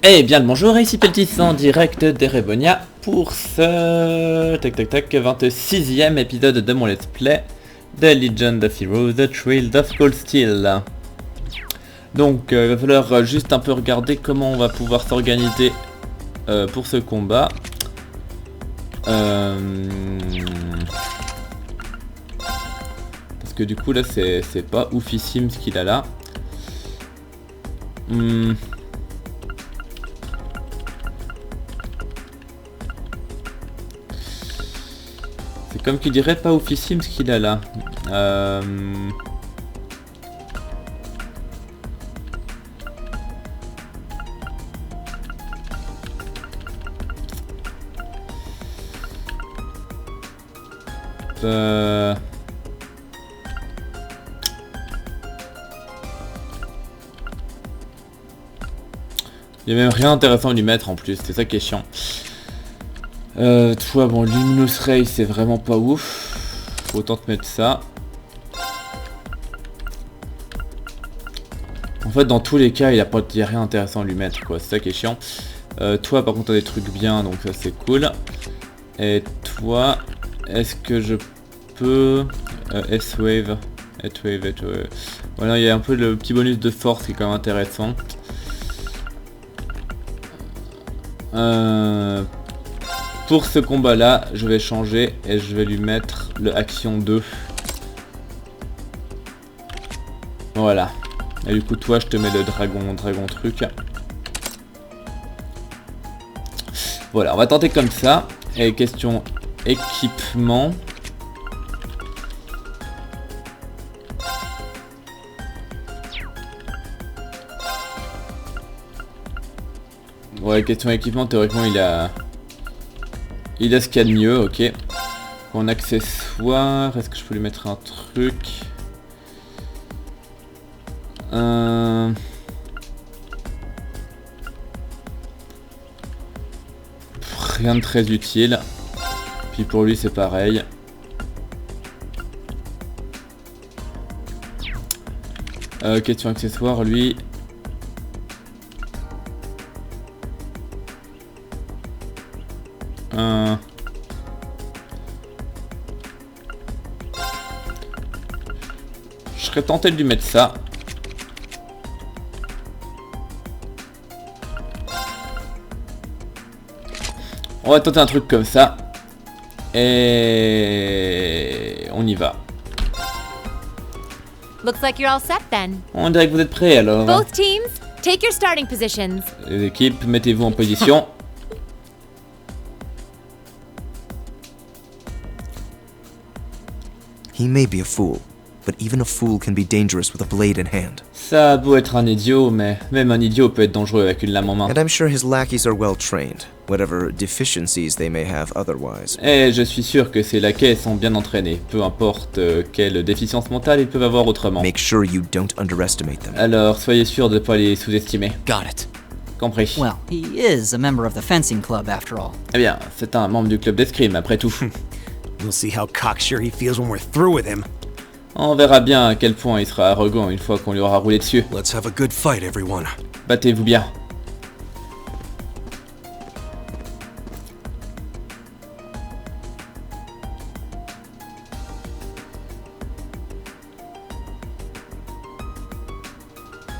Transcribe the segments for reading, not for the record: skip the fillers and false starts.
Eh bien le bonjour, ici Peltis en direct d'Erebonia pour ce 26e épisode de mon let's play The Legend of Heroes, The Trail of Cold Steel. Donc il va falloir juste un peu regarder comment on va pouvoir s'organiser pour ce combat. Parce que du coup là c'est pas oufissime ce qu'il a là. C'est comme qu'il dirait pas oufissime ce qu'il a là. Il y a même rien intéressant à lui mettre en plus, c'est ça qui est chiant. Toi bon, Luminous Ray c'est vraiment pas ouf. Faut autant te mettre ça. En fait dans tous les cas il y a rien intéressant à lui mettre quoi, c'est ça qui est chiant. Toi par contre t'as des trucs bien donc ça c'est cool. Et toi, est-ce que je peux... S-Wave. Voilà, il y a un peu le petit bonus de force qui est quand même intéressant. Pour ce combat là, je vais changer et je vais lui mettre le Action 2. Voilà. Et du coup toi je te mets le dragon truc. Voilà, on va tenter comme ça. Et question équipement. Ouais, question équipement, théoriquement il a ce qu'il y a de mieux, ok. En accessoire, est-ce que je peux lui mettre un truc? Rien de très utile. Puis pour lui c'est pareil. Question accessoire, lui... Je serais tenté de lui mettre ça. On va tenter un truc comme ça. Et on y va. Looks like you're all set then. On dirait que vous êtes prêts alors. Both teams, take your starting positions. Les équipes, mettez-vous en position. He may be a fool, but even a fool can be dangerous with a blade in hand. Ça a beau être un idiot, mais même un idiot peut être dangereux avec une lame en main. And I'm sure his lackeys are well trained, whatever deficiencies they may have otherwise. Et je suis sûr que ces laquais sont bien entraînés, peu importe quelle déficience mentale ils peuvent avoir autrement. Make sure you don't underestimate them. Alors, soyez sûr de ne pas les sous-estimer. Got it. Compris. Well, he is a member of the fencing club after all. Eh bien, c'est un membre du club d'escrime après tout. We'll see how cocksure he feels when we're through with him. On verra bien à quel point il sera arrogant une fois qu'on lui aura roulé dessus. Let's have a good fight, everyone. Battez-vous bien.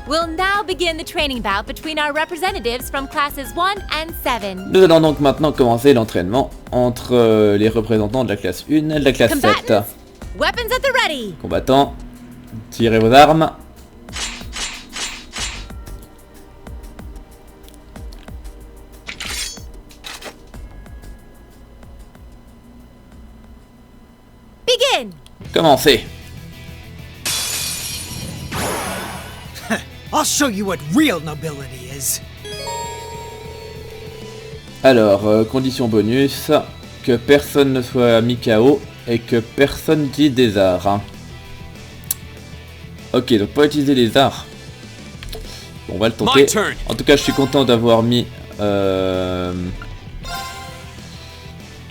We'll now begin the training bout between our representatives from classes 1 and 7. Nous allons donc maintenant commencer l'entraînement entre les représentants de la classe 1 et de la classe 7. Combatants, weapons at the ready. Combattants, tirez vos armes. Begin. Commencez. I'll show you what real nobility is. Alors, condition bonus, que personne ne soit mis KO et que personne n'utilise des arts. Hein. Ok, donc pas utiliser les arts. Bon, on va le tenter. En tout cas, je suis content d'avoir mis...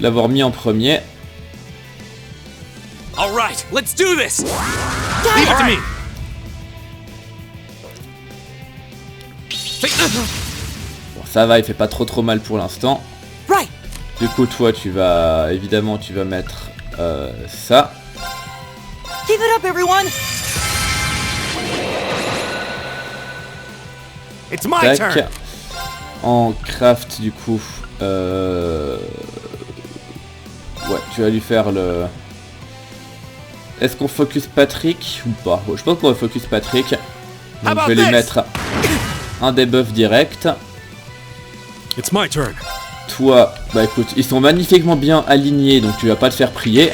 l'avoir mis en premier. All right, let's do this. Leave it to me. Bon, ça va, il fait pas trop mal pour l'instant. Right. Du coup, toi, tu vas... Évidemment, tu vas mettre ça. Keep it up, everyone. It's my Tac. turn. En craft, du coup... Ouais, tu vas lui faire le... Est-ce qu'on focus Patrick ou pas? Je pense qu'on va focus Patrick. Donc je vais lui mettre un debuff direct. It's my turn. Toi, bah écoute, ils sont magnifiquement bien alignés, donc tu vas pas te faire prier.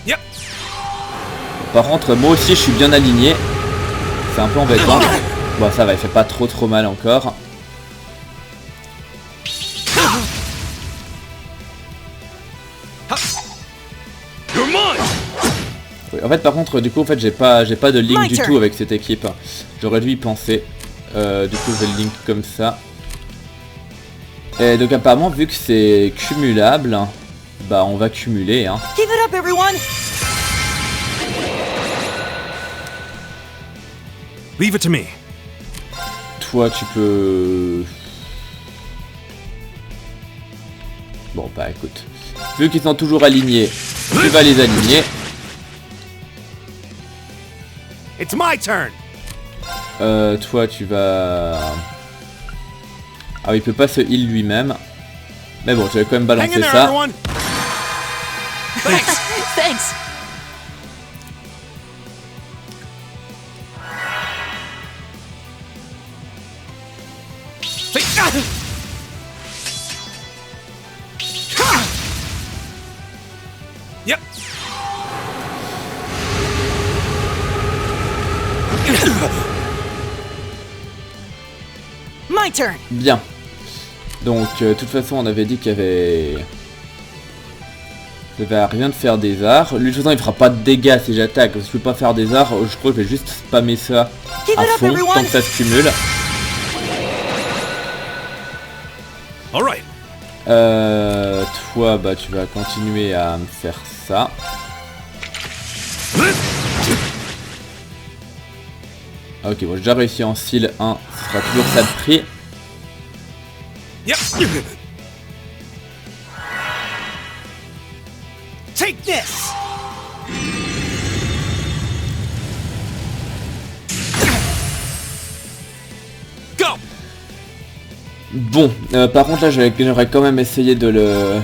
Yep. Par contre, moi aussi je suis bien aligné. C'est un peu embêtant. Bon, ça va, il fait pas trop mal encore. You're mine. Oui, en fait, par contre, du coup, en fait, j'ai pas de link du tout avec cette équipe. J'aurais dû y penser. Du coup, je vais le link comme ça. Et donc, apparemment, vu que c'est cumulable, bah, on va cumuler, hein. Keep it up, everyone. Leave it to me. Toi, tu peux... Bon, bah, écoute. Vu qu'ils sont toujours alignés, tu vas les aligner. It's my turn. Toi, tu vas... Ah, il peut pas se heal lui-même. Mais bon, tu vas quand même Hang balancer in there, ça. everyone. Thanks. Thanks. Yep. My turn. Bien. Donc, de toute façon, on avait dit qu'il y avait... Ça va rien de faire des arts. Lui, de toute façon, il fera pas de dégâts si j'attaque. Si je peux pas faire des arts, je crois que je vais juste spammer ça Keep à it up, fond, everyone. tant que ça se cumule. All right. Toi, bah, tu vas continuer à me faire ça. Ok, bon, j'ai déjà réussi en style 1. Ce sera toujours ça de prix. Yep. Take this. Go. Bon, par contre là j'aurais quand même essayé de le...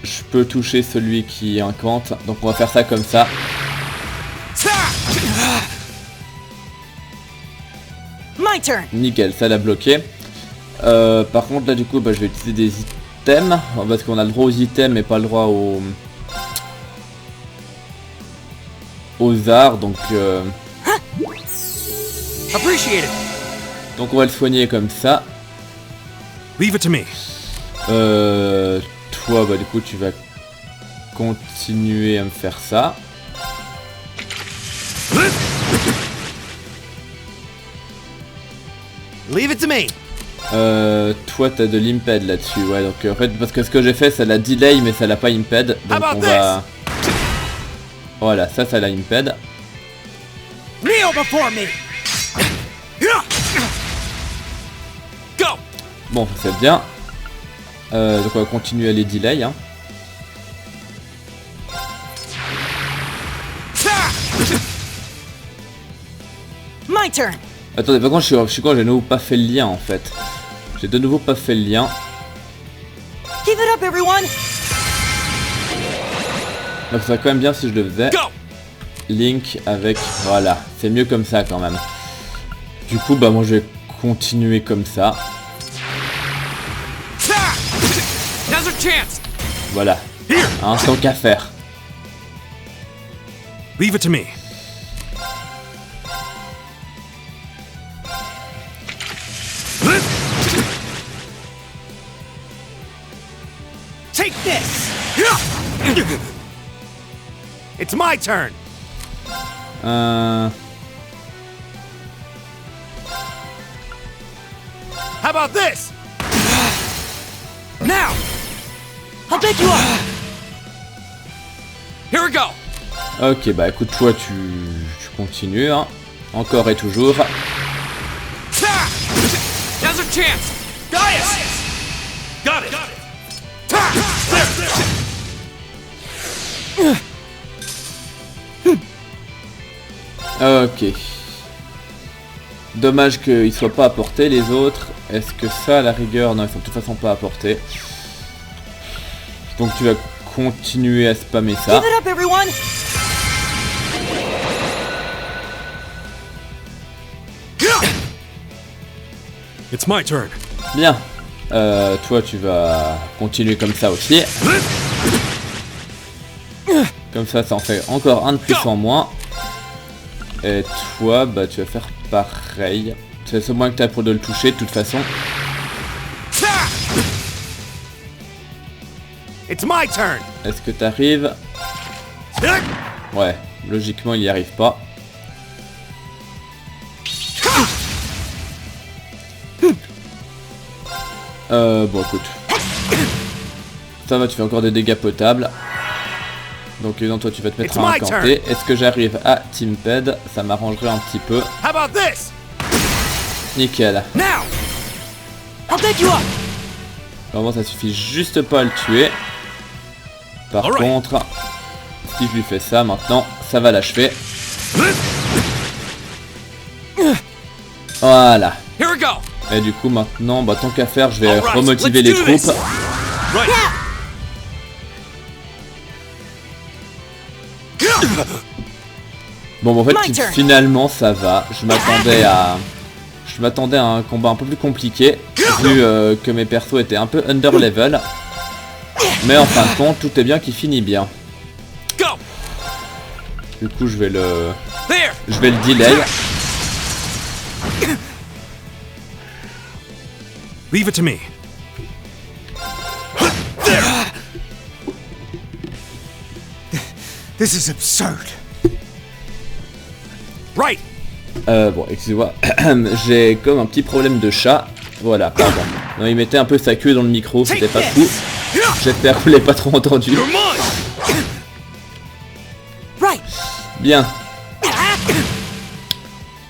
Je peux toucher celui qui incante, donc on va faire ça comme ça. My turn. Nickel, ça l'a bloqué. Par contre là du coup bah, je vais utiliser des items, parce qu'on a le droit aux items mais pas le droit aux arts, donc... Appreciate it. Donc on va le soigner comme ça. Leave it to me. Toi bah du coup tu vas continuer à me faire ça. Leave it to me. Toi t'as de l'imped là-dessus, ouais, donc en fait parce que ce que j'ai fait ça l'a delay mais ça l'a pas imped, donc on va... Voilà, ça l'a imped. Kneel before me. Go. Bon, c'est bien. Donc on va continuer à les delay, hein. My turn. Attendez, par contre je suis con, j'ai de nouveau pas fait le lien en fait. J'ai de nouveau pas fait le lien. Keep it up, everyone. Donc ça serait quand même bien si je le faisais. Go. Link avec... Voilà, c'est mieux comme ça quand même. Du coup bah moi je vais continuer comme ça. Now's our chance. Voilà. Hein, tant qu'à faire. Leave it to me. Take this. It's my turn. Euh... How about this? Now. pick you up. Here we go. Ok, bah écoute, toi tu continues, hein. Encore et toujours. Now's our chance. Gaius. Got it. Ok. Dommage qu'ils soient pas apportés les autres. Est-ce que ça, à la rigueur, non, ils sont de toute façon pas apportés. Donc tu vas continuer à spammer ça. Give it up, everyone. It's my turn. Bien. Toi tu vas continuer comme ça aussi. Comme ça, ça en fait encore un de plus en moins. Et toi, bah tu vas faire pareil. C'est le seul moyen que tu as pour de le toucher de toute façon. It's my turn. Est-ce que tu arrives? Ouais, logiquement il y arrive pas. Bon écoute. Ça va, tu fais encore des dégâts potables. Donc évidemment toi tu vas te mettre à incanter. Est-ce que j'arrive à Teamped? Ça m'arrangerait un petit peu. How about this? Nickel. Now. I'll pick you up. Vraiment ça suffit juste pas à le tuer. Par contre, si je lui fais ça maintenant, ça va l'achever. Voilà. Here we go. Et du coup maintenant, bah tant qu'à faire, je vais remotiver les troupes. Right. Bon, en fait, finalement, ça va. Je m'attendais à un combat un peu plus compliqué, vu que mes persos étaient un peu under level. Mais en fin de compte, tout est bien qui finit bien. Du coup, je vais le delay. Leave it to me. This is absurd. Right. Bon, excusez-moi, j'ai comme un petit problème de chat. Voilà, pardon. Non, il mettait un peu sa queue dans le micro, c'était pas fou. J'espère que vous l'avez pas trop entendu. Bien.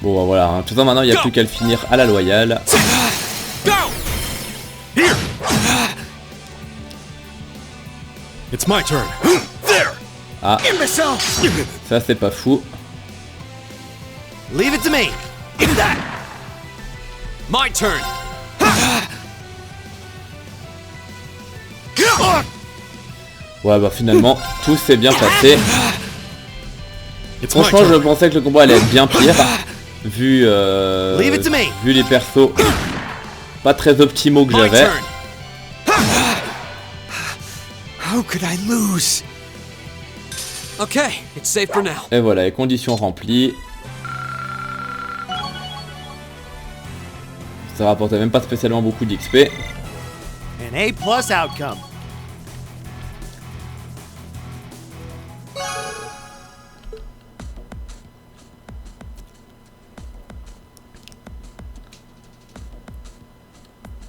Bon, bah, voilà, hein. Tout ça maintenant, il n'y a plus qu'à le finir à la loyale. It's my turn. Ah, ça c'est pas fou. Leave it to me. Give that. My turn. Ouais, bah finalement, tout s'est bien passé. It's my Franchement, je turn. pensais que le combat allait être bien pire, vu les persos pas très optimaux que My j'avais. turn. How could I lose? Okay, it's safe for now. Et voilà, les conditions remplies. Ça rapportait même pas spécialement beaucoup d'XP. An A+ outcome.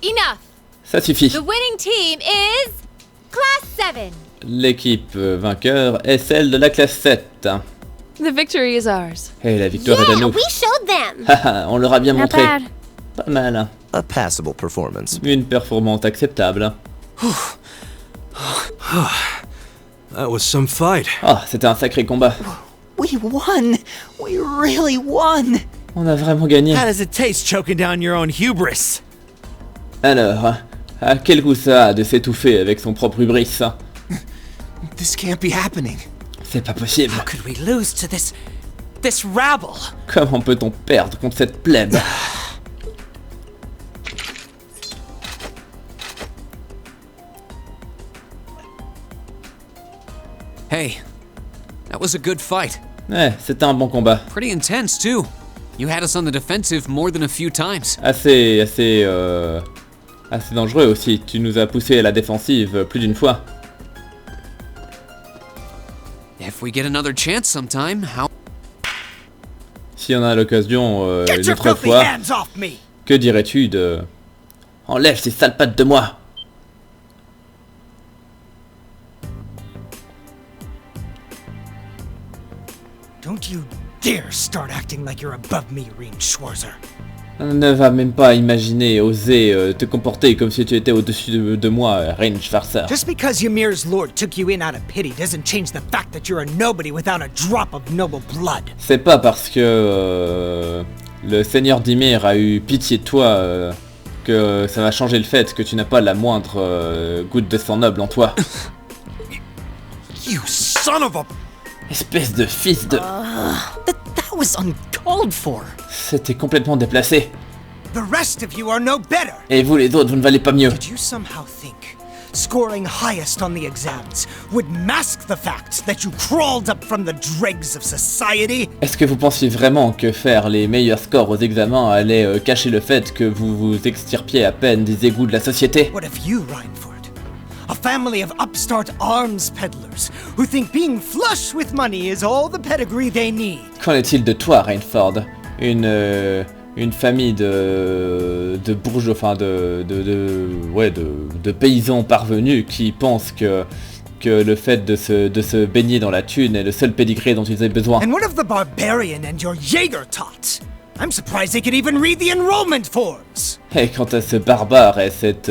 Enough. Ça suffit. The winning team is Class 7. L'équipe vainqueur est celle de la classe 7. The victory is ours. Et la victoire est à nous. we showed them. Haha, on leur a bien Not montré. bad. Pas mal. Hein. A passable performance. Une performance acceptable. That was some fight. Ah, c'était un sacré combat. We won. We really won. On a vraiment gagné. How does it taste choking down your own hubris? Alors, à quel goût ça a de s'étouffer avec son propre hubris? This can't be happening. C'est pas possible. How could we lose to this rabble? Comment peut-on perdre contre cette plèbe? Hey, that was a good fight. Ouais, c'était un bon combat. Pretty intense too. You had us on the defensive more than a few times. Assez dangereux aussi. Tu nous as poussé à la défensive plus d'une fois. If we get another chance sometime, how... Si on a l'occasion Get une your autre filthy fois, hands off me! que dirais-tu de... Enlève ces sales pattes de moi! Don't you dare start acting like you're above me, Rean Schwarzer. Ne va même pas imaginer, oser te comporter comme si tu étais au-dessus de moi, Rean Schwarzer. Just because Ymir's lord took you in out of pity doesn't change the fact that you're a nobody without a drop of noble blood. C'est pas parce que le seigneur d'Ymir a eu pitié de toi que ça va changer le fait que tu n'as pas la moindre goutte de sang noble en toi. You son of a... Espèce de fils de... That was uncalled for. C'était complètement déplacé. The rest of you are no better. Et vous les autres, vous ne valez pas mieux. Did you somehow think scoring highest on the exams would mask the fact that you crawled up from the dregs of society? Est-ce que vous pensiez vraiment que faire les meilleurs scores aux examens allait cacher le fait que vous vous extirpiez à peine des égouts de la société? What if you, Reinford, a family of upstart arms peddlers who think being flush with money is all the pedigree they need? Qu'en est-il de toi, Reinford? Une famille de bourgeois, enfin de paysans parvenus qui pensent que le fait de se baigner dans la thune est le seul pédigré dont ils aient besoin. And what of the barbarian and your Jaeger tots? I'm surprised they could even read the enrollment forms. Et quant à ce barbare et cet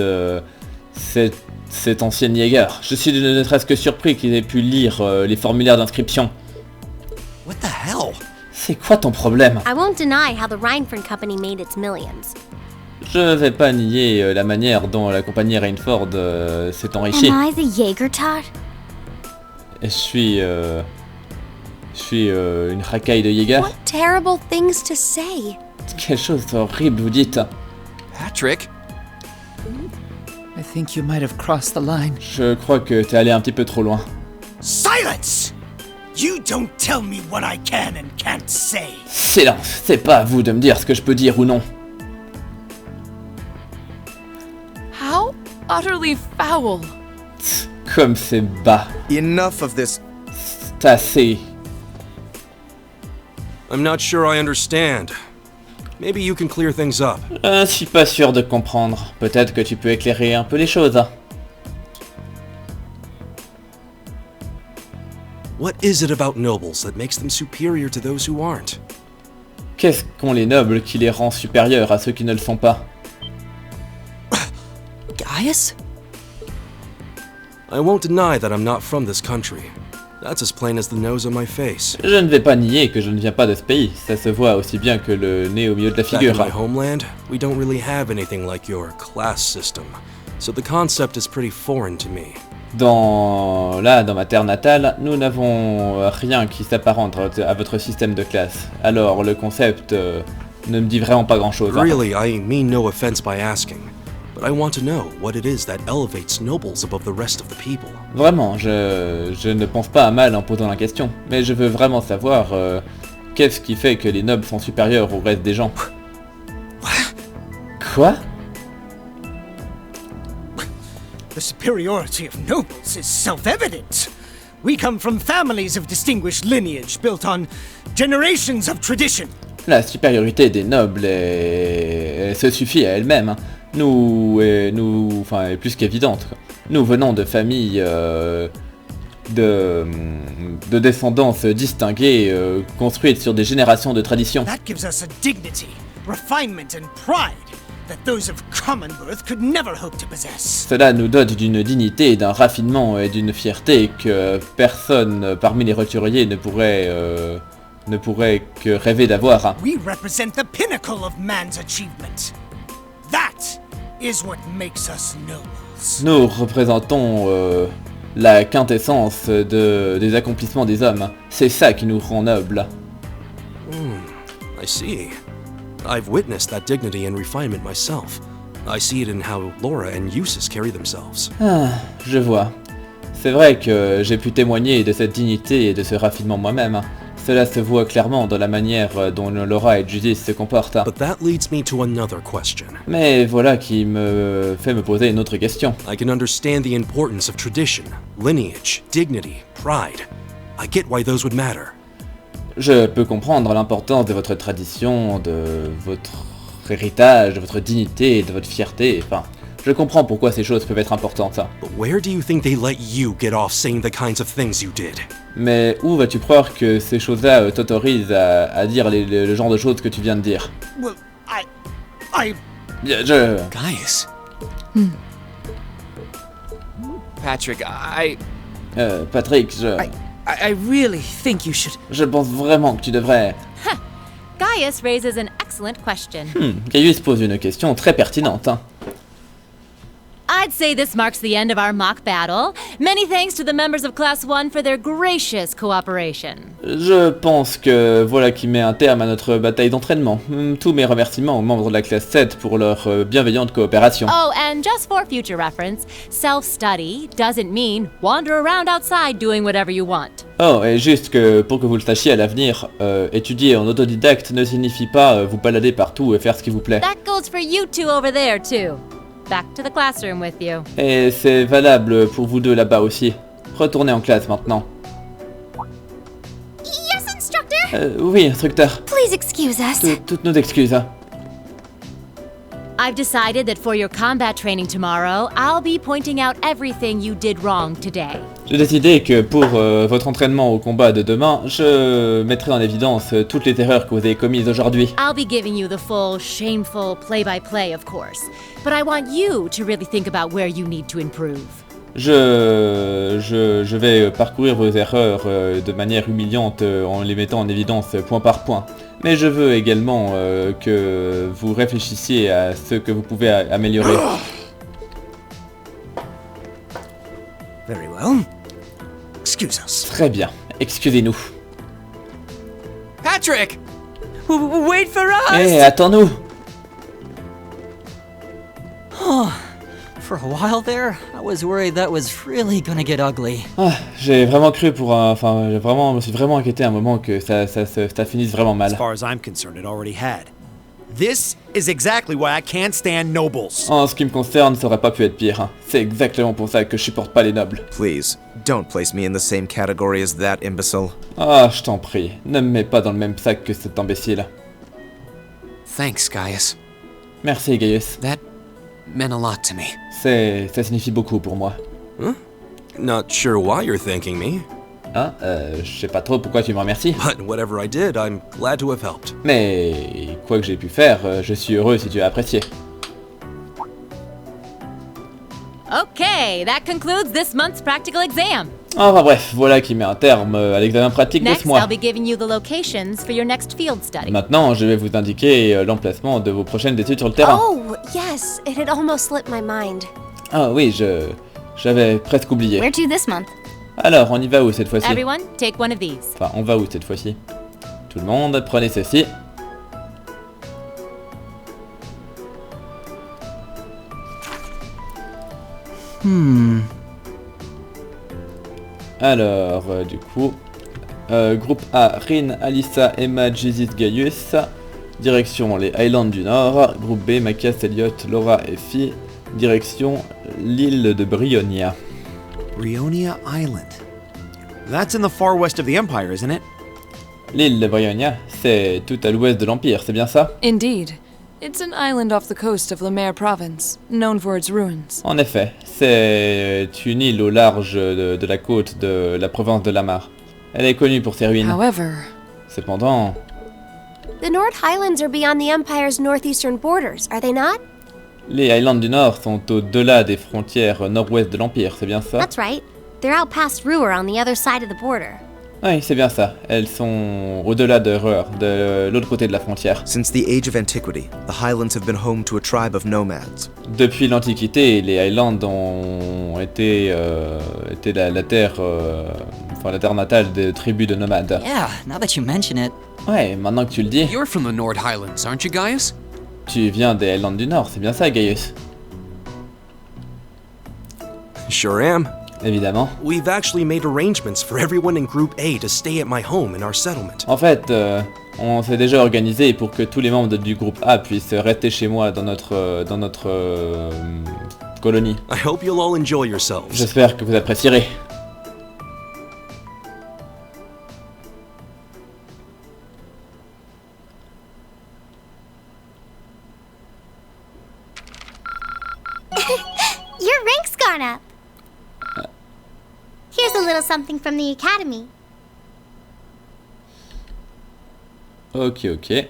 ancien Jäger, je suis ne serait-ce que surpris qu'ils aient pu lire les formulaires d'inscription. What the hell? C'est quoi ton problème? I won't deny how the Reinford Company made its millions. Je vais pas nier la manière dont la compagnie Reinford s'est enrichie. Am I the Jaeger tot? Et je suis une racaille de Jäger. What terrible things to say. Quelle chose horrible vous dites. Patrick? I think you might have crossed the line. Je crois que t'es allé un petit peu trop loin. Silence! You don't tell me what I can and can't say. Silence, c'est pas à vous de me dire ce que je peux dire ou non. How utterly foul. Comme c'est bas. Enough of this. C'est assez. I'm not sure I understand. Maybe you can clear things up. Je suis pas sûr de comprendre. Peut-être que tu peux éclairer un peu les choses. What is it about nobles that makes them superior to those who aren't? Qu'est-ce qu'ont les nobles qui les rend supérieurs à ceux qui ne le sont pas? Gaius? I won't deny that I'm not from this country. That's as plain as the nose on my face. Je ne vais pas nier que je ne viens pas de ce pays. Ça se voit aussi bien que le nez au milieu de la Back in figure. my homeland, we don't really have anything like your class system. So the concept is pretty foreign to me. Dans ma terre natale, nous n'avons rien qui s'apparente à votre système de classe. Alors le concept ne me dit vraiment pas grand-chose. Really, I mean no offense by asking. But I want to know what it is that elevates nobles above the rest of the people. Vraiment, je ne pense pas à mal en posant la question, mais je veux vraiment savoir qu'est-ce qui fait que les nobles sont supérieurs au reste des gens. Quoi? The superiority of nobles is self-evident. We come from families of distinguished lineage built on generations of tradition. La supériorité des nobles se suffit à elle-même. Hein. Enfin, est plus qu'évidente. Nous venons de familles de descendance distinguées, construites sur des générations de traditions. That gives us a dignity, refinement and pride that those of common birth could never hope to possess. Cela nous dote d'une dignité, d'un raffinement et d'une fierté que personne parmi les roturiers ne pourrait que rêver d'avoir. Hein. We represent the pinnacle of man's achievement. That is what makes us nobles. Nous représentons la quintessence des accomplissements des hommes. C'est ça qui nous rend nobles. I see. I've witnessed that dignity and refinement myself. I see it in how Laura and Eustace carry themselves. Ah, je vois. C'est vrai que j'ai pu témoigner de cette dignité et de ce raffinement moi-même. Cela se voit clairement dans la manière dont Laura et Judith se comportent. But that leads me to another question. Mais voilà qui me fait me poser une autre question. I can understand the importance of tradition, lineage, dignity, pride. I get why those would matter. Je peux comprendre l'importance de votre tradition, de votre héritage, de votre dignité, de votre fierté. Enfin, Je comprends pourquoi ces choses peuvent être importantes, hein. But where do you think they let you get off saying the kinds of things you did? Mais où vas-tu croire que ces choses-là t'autorisent à dire le genre de choses que tu viens de dire? Well, I... Je... Gaius. Patrick, Patrick, I really think you should. je pense vraiment que tu devrais... Gaius raises an excellent question. Gaius pose une question très pertinente, hein. I'd say this marks the end of our mock battle. Many thanks to the members of Class 1 for their gracious cooperation. Je pense que voilà qui met un terme à notre bataille d'entraînement. Tous mes remerciements aux membres de la classe 7 pour leur bienveillante coopération. Oh, and just for future reference, self-study doesn't mean wander around outside doing whatever you want. Oh, et juste que pour que vous le sachiez à l'avenir, étudier en autodidacte ne signifie pas vous balader partout et faire ce qui vous plaît. That goes for you two over there, too. Back to the classroom with you. Et c'est valable pour vous deux là-bas aussi. Retournez en classe maintenant. Yes, instructor! Oui, instructeur. Please excuse us. Toutes nos excuses, hein. I've decided that for your combat training tomorrow, I'll be pointing out everything you did wrong today. J'ai décidé que pour votre entraînement au combat de demain, je mettrai en évidence toutes les erreurs que vous avez commises aujourd'hui. I'll be giving you the full, shameful play-by-play, of course. But I want you to really think about where you need to improve. Je vais parcourir vos erreurs de manière humiliante en les mettant en évidence point par point. Mais je veux également que vous réfléchissiez à ce que vous pouvez améliorer. Very well. Excuse us. Très bien, excusez-nous. Patrick! Wait for us! Eh, attends-nous! For a while there, I was worried that was really gonna get ugly. Ah, j'ai vraiment cru je me suis vraiment inquiété à un moment que ça finisse vraiment mal. As far as I'm concerned, it already had. This is exactly why I can't stand nobles. En ce qui me concerne, ça aurait pas pu être pire, hein. C'est exactement pour ça que je supporte pas les nobles. Please, don't place me in the same category as that imbecile. Ah, je t'en prie, ne me mets pas dans le même sac que cet imbécile. Thanks, Gaius. Merci, Gaius. That meant a lot to me. Ça signifie beaucoup pour moi. Huh? Not sure why you're thanking me. Ah, je sais pas trop pourquoi tu me remercies. But whatever I did, I'm glad to have helped. Mais quoi que j'ai pu faire, je suis heureux si tu as apprécié. Okay, that concludes this month's practical exam. Enfin bref, voilà qui met un terme à l'examen pratique de Next, ce mois. I'll be giving you the locations for your next field study. Maintenant, je vais vous indiquer l'emplacement de vos prochaines études sur le terrain. Oh, yes, it had almost slipped my mind. Ah oui, j'avais presque oublié. Where to this month? Alors, on y va où cette fois-ci? Everyone, take one of these. Enfin, on va où cette fois-ci? Tout le monde, prenez ceci. Alors, du coup, groupe A, Rin, Alyssa, Emma, Jizit, Gaius. Direction les Highlands du Nord. Groupe B, Macias, Elliot, Laura et Fi. Direction l'île de Brionia. Brionia Island. That's in the far west of the Empire, isn't it? L'île de Brionia, c'est tout à l'ouest de l'Empire, c'est bien ça? Indeed. It's an island off the coast of Lemaire Province, known for its ruins. En effet, c'est une île au large de la côte de la province de Lamar. Elle est connue pour ses ruines. However, Cependant, The North Highlands are beyond the Empire's northeastern borders, are they not? les Highlands du Nord sont au-delà des frontières nord-ouest de l'Empire, c'est bien ça? That's right. They're out past Ruhr on the other side of the border. Oui, c'est bien ça. Elles sont au-delà de Ruhr, de l'autre côté de la frontière. Since the age of antiquity, the Highlands have been home to a tribe of nomads. Depuis l'Antiquité, les Highlands ont été la terre natale des tribus de nomades. Yeah, now that you mention it. Ouais, maintenant que tu le dis, You're from the Nord Highlands, aren't you, Gaius? tu viens des Highlands du Nord, c'est bien ça, Gaius? Sure am. Évidemment. We've actually made arrangements for everyone in Group A to stay at my home in our settlement. En fait, on s'est déjà organisé pour que tous les membres du groupe A puissent rester chez moi dans notre colonie. I hope you'll all enjoy yourselves. J'espère que vous apprécierez. Here's a little something from the Academy. Ok, ok.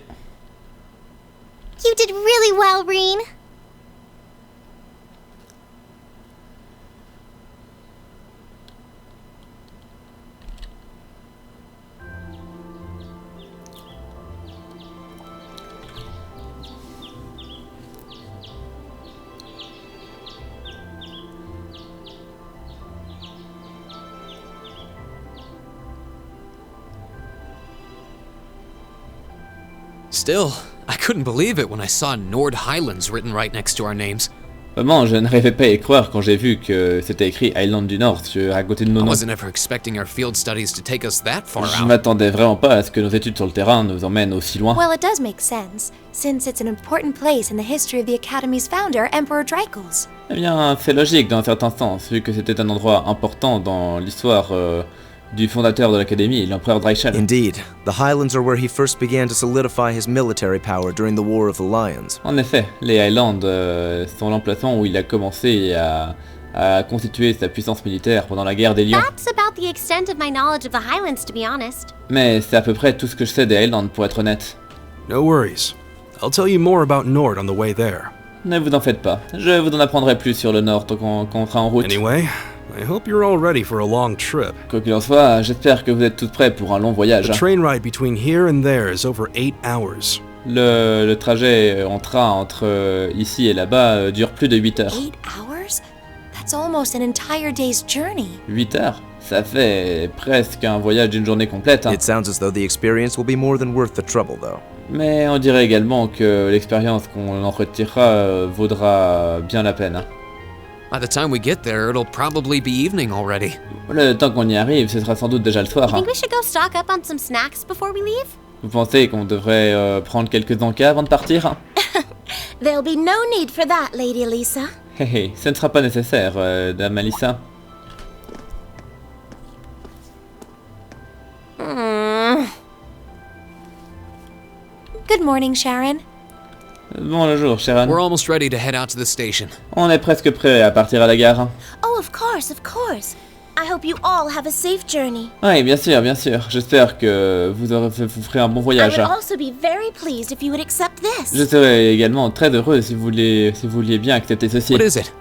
You did really well, Reen. Still, I couldn't believe it when I saw Nord Highlands written right next to our names. Vraiment, je n'arrivais pas à y croire quand j'ai vu que c'était écrit Island du Nord à côté de nos I noms. wasn't ever expecting our field studies to take us that far Je out. m'attendais vraiment pas à ce que nos études sur le terrain nous emmènent aussi loin. Well, it does make sense, since it's an important place in the history of the Academy's founder, Emperor Drykles. Eh bien, c'est logique dans un certain sens, vu que c'était un endroit important dans l'histoire du fondateur de l'Académie, l'empereur Drychel. Indeed, the Highlands are where he first began to solidify his military power during the War of the Lions. En effet, les Highlands sont l'emplacement où il a commencé à constituer sa puissance militaire pendant la guerre des Lions. That's about the extent of my knowledge of the Highlands, to be honest. Mais c'est à peu près tout ce que je sais des Highlands, pour être honnête. No worries. I'll tell you more about Nord on the way there. Ne vous en faites pas, je vous en apprendrai plus sur le Nord quand on sera en route. Anyway, I hope you're all ready for a long trip. Quoi qu'il en soit, j'espère que vous êtes tous prêts pour un long voyage. The train ride between here and there is over 8 hours. Le trajet en train entre ici et là-bas dure plus de 8 heures. 8 hours? That's almost an entire day's journey. 8 heures? Ça fait presque un voyage d'une journée complète. It sounds as though the experience will be more than worth the trouble, though. Mais on dirait également que l'expérience qu'on en retirera vaudra bien la peine. By the time we get there, it'll probably be evening already. Le temps qu'on y arrive, ce sera sans doute déjà le soir. You think we should go stock up on some snacks before we leave? Vous pensez qu'on devrait prendre quelques encas avant de partir? There'll be no need for that, Lady Lisa. Hé hé, ce ne sera pas nécessaire, Dame Alissa. Good morning, Sharon. Bonjour, Sharon. We're almost ready to head out to the station. On est presque prêt à partir à la gare. Oh, of course, of course. I hope you all have a safe journey. Oui, bien sûr, bien sûr. J'espère que vous ferez un bon I voyage. would also be very pleased if you would accept this. Je serais également très heureux si vous vouliez bien accepter ceci. What is it?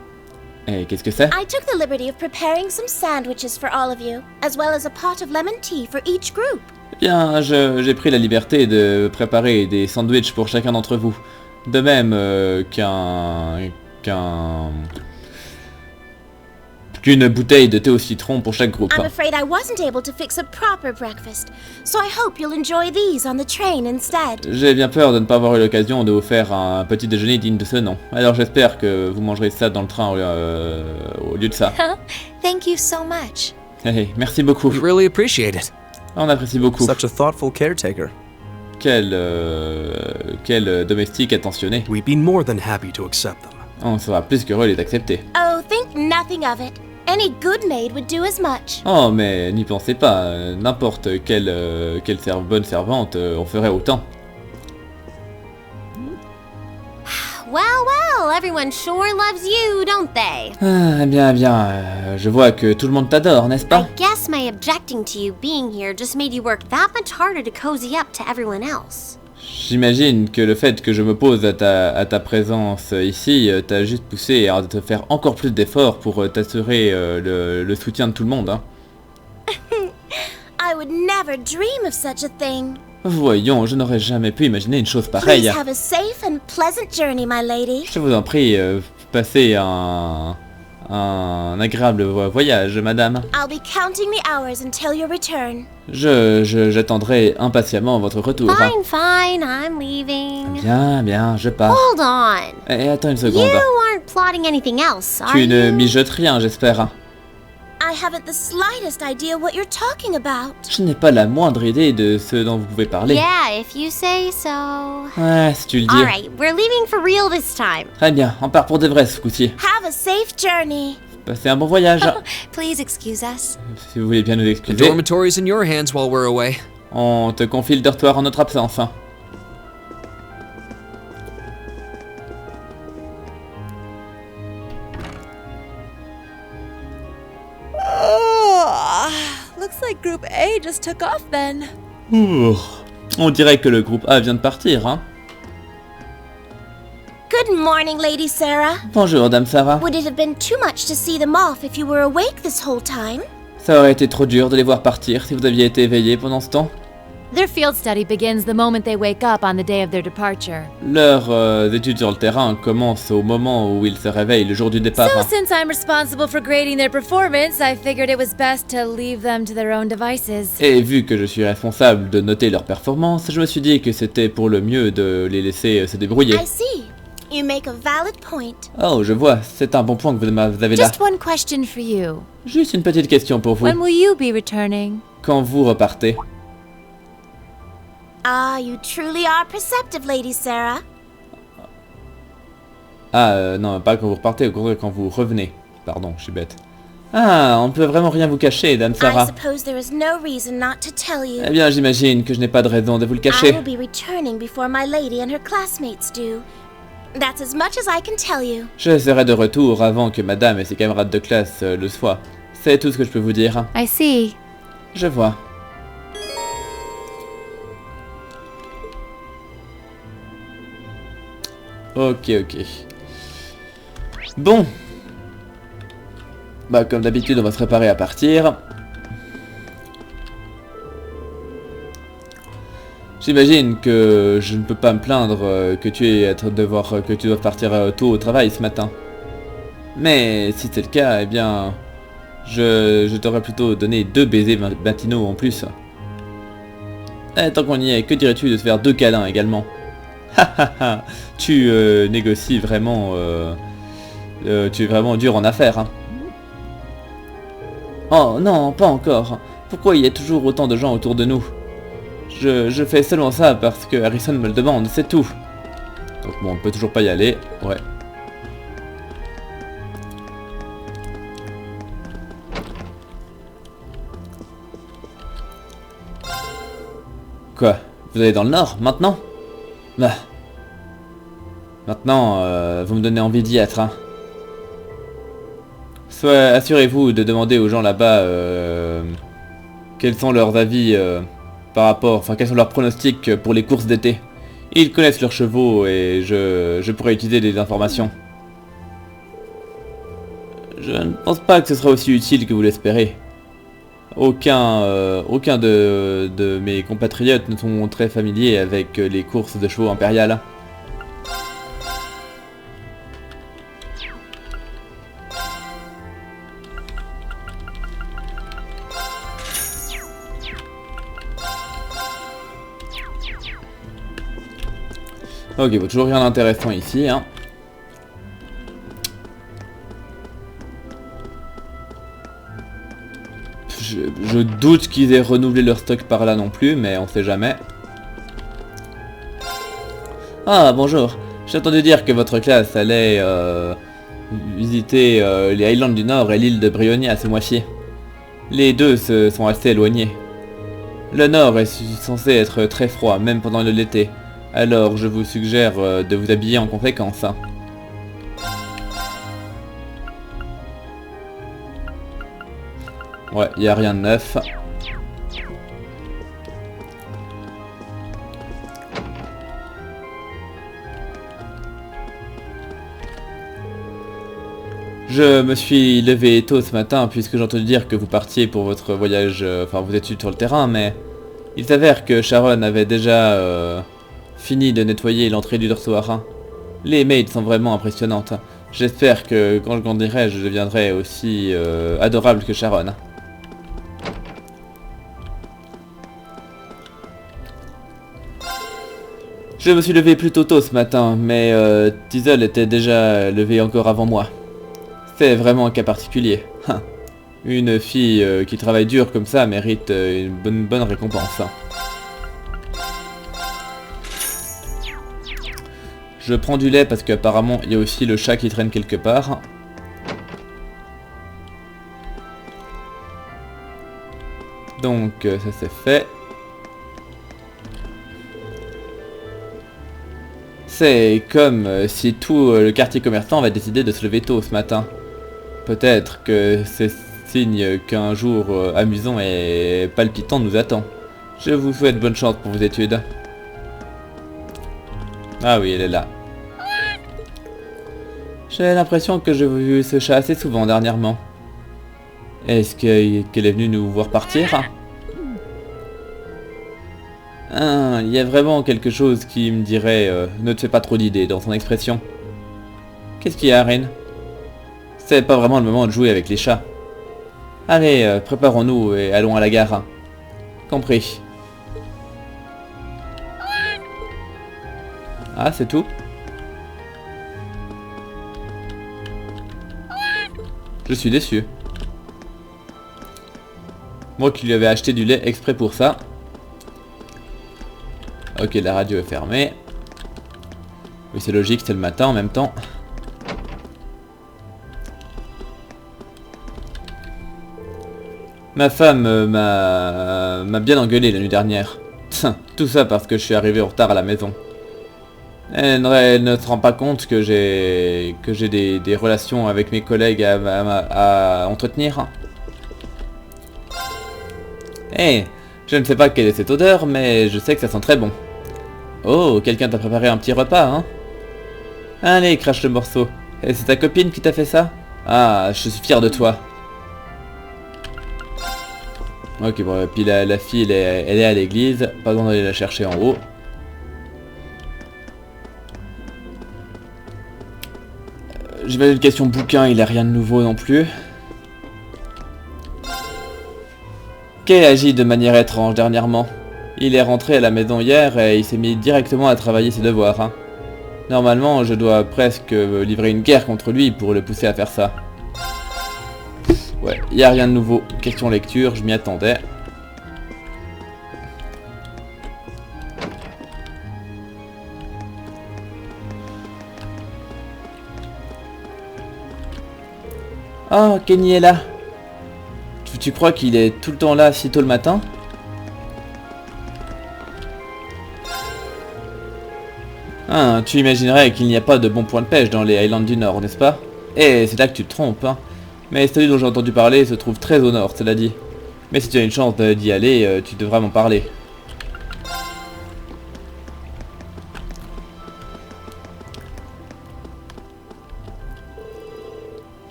Et qu'est-ce que c'est? I took the liberty of preparing some sandwiches for all of you, as well as a pot of lemon tea for each group. Eh bien, j'ai pris la liberté de préparer des sandwichs pour chacun d'entre vous. De même qu'une bouteille de thé au citron pour chaque groupe. I'm afraid I wasn't able to fix a proper breakfast, so I hope you'll enjoy these on the train instead. J'ai bien peur de ne pas avoir eu l'occasion de vous faire un petit déjeuner digne de ce nom. Alors j'espère que vous mangerez ça dans le train au lieu de ça. Thank you so much. Hey, merci beaucoup. We really appreciate it. On apprécie beaucoup. Such a thoughtful caretaker. Quel domestique attentionné. We'd be more than happy to accept them. On sera plus qu'heureux de les accepter. Oh, think nothing of it. Any good maid would do as much. Oh, mais n'y pensez pas. N'importe quelle bonne servante en ferait autant. Well, everyone sure loves you, don't they? Ah, bien, je vois que tout le monde t'adore, n'est-ce I pas? guess my objecting to you being here just made you work that much harder to cozy up to everyone else. J'imagine que le fait que je me pose à ta présence ici t'a juste poussé à te faire encore plus d'efforts pour t'assurer le soutien de tout le monde. Hein. I would never dream of such a thing. Voyons, je n'aurais jamais pu imaginer une chose Please pareille. have a safe and pleasant journey, my lady. Je vous en prie, passez un agréable voyage, madame. I'll be counting the hours until your return. J'attendrai impatiemment votre retour. Fine, I'm leaving. Bien, je pars. Hold on. Et attends une seconde. You aren't plotting anything else, are Tu ne you? mijotes rien, j'espère. I haven't the slightest idea what you're talking about. Je n'ai pas la moindre idée de ce dont vous pouvez parler. Yeah, if you say so. Ouais, si tu le dis. Alright, we're leaving for real this time. Très bien, on part pour de vrai ce coup-ci. Have a safe journey. Passez un bon voyage. Please excuse us. Si vous voulez bien nous The excuser, dormitory's in your hands while we're away. on te confie le dortoir en notre absence. Looks like Group A just took off then. Ouh. On dirait que le groupe A vient de partir, hein. Good morning, Lady Sarah. Bonjour, Dame Sarah. Would it have been too much to see them off if you were awake this whole time? Ça aurait été trop dur de les voir partir si vous aviez été éveillé pendant ce temps. Their field study begins the moment they wake up on the day of their departure. Leurs études sur le terrain commencent au moment où ils se réveillent, le jour du départ. So since I'm responsible for grading their performance, I figured it was best to leave them to their own devices. Et vu que je suis responsable de noter leurs performances, je me suis dit que c'était pour le mieux de les laisser se débrouiller. I see. You make a valid point. Oh, je vois, c'est un bon point que vous avez là. Just one question for you. Juste une petite question pour vous. When will you be returning? Quand vous repartez? Ah, you truly are perceptive, Lady Sarah. Ah, non, pas quand vous repartez, au contraire quand vous revenez. Pardon, je suis bête. Ah, on ne peut vraiment rien vous cacher, Dame Sarah. I suppose there is no reason not to tell you. Eh bien, j'imagine que je n'ai pas de raison de vous le I cacher. will be returning before my lady and her classmates do. That's as much as I can tell you. Je serai de retour avant que Madame et ses camarades de classe le soient. C'est tout ce que je peux vous dire. I see. Je vois. Ok, ok. Bon. Bah, comme d'habitude, on va se préparer à partir. J'imagine que je ne peux pas me plaindre que tu dois partir tôt au travail ce matin. Mais si c'est le cas, eh bien, je t'aurais plutôt donné 2 baisers matinaux en plus. Et tant qu'on y est, que dirais-tu de te faire 2 câlins également? Hahaha, tu négocies vraiment... tu es vraiment dur en affaires, hein. Oh non, pas encore. Pourquoi il y a toujours autant de gens autour de nous? Je fais seulement ça parce que Harrison me le demande, c'est tout. Donc bon, on peut toujours pas y aller, ouais. Quoi? Vous allez dans le nord, maintenant? Bah. Maintenant, vous me donnez envie d'y être, hein. Soit assurez-vous de demander aux gens là-bas quels sont leurs avis par rapport, enfin quels sont leurs pronostics pour les courses d'été. Ils connaissent leurs chevaux et je pourrais utiliser des informations. Je ne pense pas que ce sera aussi utile que vous l'espérez. Aucun de mes compatriotes ne sont très familiers avec les courses de chevaux impériales. Ok, bon, toujours rien d'intéressant ici, hein. Je doute qu'ils aient renouvelé leur stock par là non plus, mais on sait jamais. Ah, bonjour. J'ai entendu dire que votre classe allait visiter les Highlands du Nord et l'île de Brionia ce mois-ci. Les deux sont assez éloignés. Le Nord est censé être très froid, même pendant l'été. Alors, je vous suggère de vous habiller en conséquence. Ouais, il n'y a rien de neuf. Je me suis levé tôt ce matin puisque j'ai entendu dire que vous partiez pour votre voyage, enfin vos études sur le terrain, mais il s'avère que Sharon avait déjà fini de nettoyer l'entrée du dortoir, hein. Les maids sont vraiment impressionnantes. J'espère que quand je grandirai, je deviendrai aussi adorable que Sharon. Je me suis levé plutôt tôt ce matin, mais Teasel était déjà levé encore avant moi. C'est vraiment un cas particulier. Une fille qui travaille dur comme ça mérite une bonne récompense. Je prends du lait parce qu'apparemment il y a aussi le chat qui traîne quelque part. Donc ça c'est fait. C'est comme si tout le quartier commerçant avait décidé de se lever tôt ce matin. Peut-être que signe qu'un jour amusant et palpitant nous attend. Je vous souhaite bonne chance pour vos études. Ah oui, elle est là. J'ai l'impression que j'ai vu ce chat assez souvent dernièrement. Est-ce qu'elle est venue nous voir partir? Ah, il y a vraiment quelque chose qui me dirait ne te fais pas trop d'idées dans son expression. Qu'est-ce qu'il y a, Rin? C'est pas vraiment le moment de jouer avec les chats. Allez, préparons-nous et allons à la gare. Compris. Ah, c'est tout? Je suis déçu. Moi qui lui avais acheté du lait exprès pour ça. Ok, la radio est fermée. Oui, c'est logique, c'est le matin en même temps. Ma femme m'a bien engueulé la nuit dernière. Tout ça parce que je suis arrivé en retard à la maison. Elle ne se rend pas compte que j'ai des relations avec mes collègues à entretenir. Hey, je ne sais pas quelle est cette odeur, mais je sais que ça sent très bon. Oh, quelqu'un t'a préparé un petit repas, hein? Allez, crache le morceau. Et c'est ta copine qui t'a fait ça? Ah, je suis fier de toi. Ok, bon, puis la fille, elle est à l'église. Pas besoin d'aller la chercher en haut. J'imagine une question bouquin, il a rien de nouveau non plus. Kay agit de manière étrange dernièrement. Il est rentré à la maison hier et il s'est mis directement à travailler ses devoirs. Hein. Normalement, je dois presque livrer une guerre contre lui pour le pousser à faire ça. Ouais, il n'y a rien de nouveau. Question lecture, je m'y attendais. Oh, Kenny est là. Tu crois qu'il est tout le temps là si tôt le matin? Ah, tu imaginerais qu'il n'y a pas de bons points de pêche dans les Highlands du Nord, n'est-ce pas? Et c'est là que tu te trompes, hein. Mais celui dont j'ai entendu parler se trouve très au nord, cela dit. Mais si tu as une chance d'y aller, tu devrais m'en parler.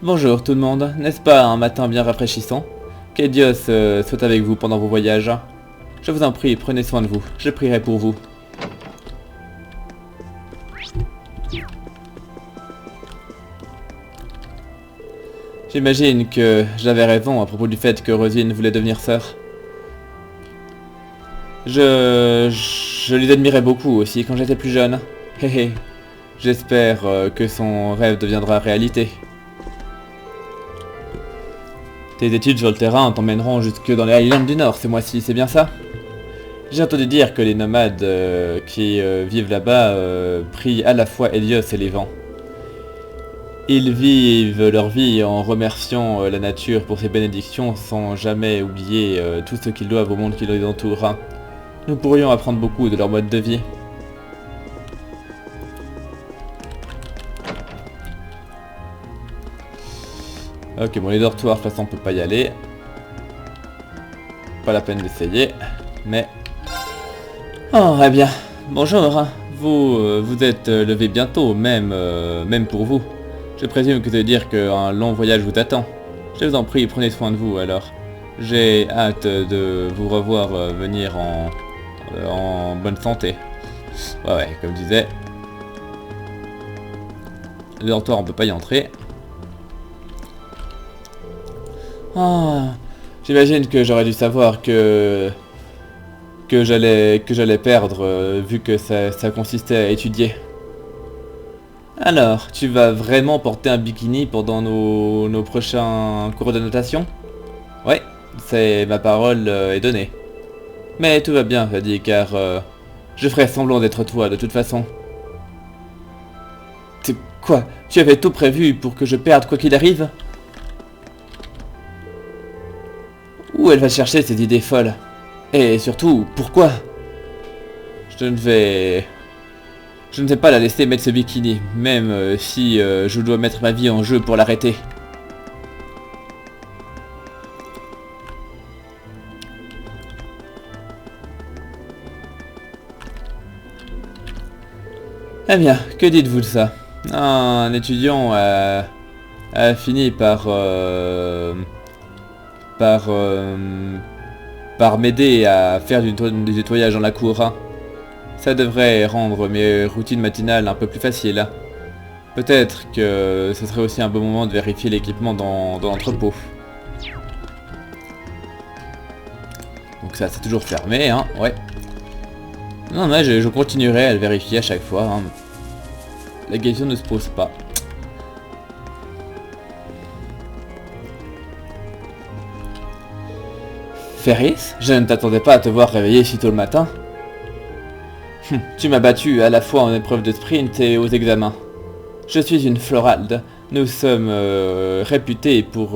Bonjour tout le monde, n'est-ce pas un matin bien rafraîchissant? Que Dieu soit avec vous pendant vos voyages. Je vous en prie, prenez soin de vous, je prierai pour vous. J'imagine que j'avais raison à propos du fait que Rosine voulait devenir sœur. Je les admirais beaucoup aussi quand j'étais plus jeune. Hé. J'espère que son rêve deviendra réalité. Tes études sur le terrain t'emmèneront jusque dans les Highlands du Nord ce mois-ci, c'est bien ça? J'ai entendu dire que les nomades qui vivent là-bas prient à la fois Hélios et les vents. Ils vivent leur vie en remerciant la nature pour ses bénédictions sans jamais oublier tout ce qu'ils doivent au monde qui les entoure. Nous pourrions apprendre beaucoup de leur mode de vie. Ok, bon, les dortoirs, de toute façon, on peut pas y aller. Pas la peine d'essayer, mais... Oh, eh bien, bonjour. Vous êtes levé bientôt, même pour vous. Je présume que ça veut dire qu'un long voyage vous attend. Je vous en prie, prenez soin de vous, alors. J'ai hâte de vous revoir venir en bonne santé. Ouais, comme je disais. Le dortoir, on peut pas y entrer. Oh, j'imagine que j'aurais dû savoir que j'allais perdre vu que ça consistait à étudier. Alors, tu vas vraiment porter un bikini pendant nos prochains cours de natation? Ouais, c'est ma parole est donnée. Mais tout va bien, Fadi, car je ferai semblant d'être toi de toute façon. C'est quoi? Tu avais tout prévu pour que je perde quoi qu'il arrive? Où elle va chercher ces idées folles? Et surtout, pourquoi? Je ne vais pas la laisser mettre ce bikini, même si je dois mettre ma vie en jeu pour l'arrêter. Eh bien, que dites-vous de ça? Un étudiant a fini par m'aider à faire du nettoyage dans la cour. Hein. Ça devrait rendre mes routines matinales un peu plus faciles. Peut-être que ce serait aussi un bon moment de vérifier l'équipement dans l'entrepôt. Donc ça, c'est toujours fermé, hein, ouais. Non, mais je continuerai à le vérifier à chaque fois. Hein. La question ne se pose pas. Ferris, je ne t'attendais pas à te voir réveillé si tôt le matin. Tu m'as battu à la fois en épreuve de sprint et aux examens. Je suis une Floralde. Nous sommes réputés pour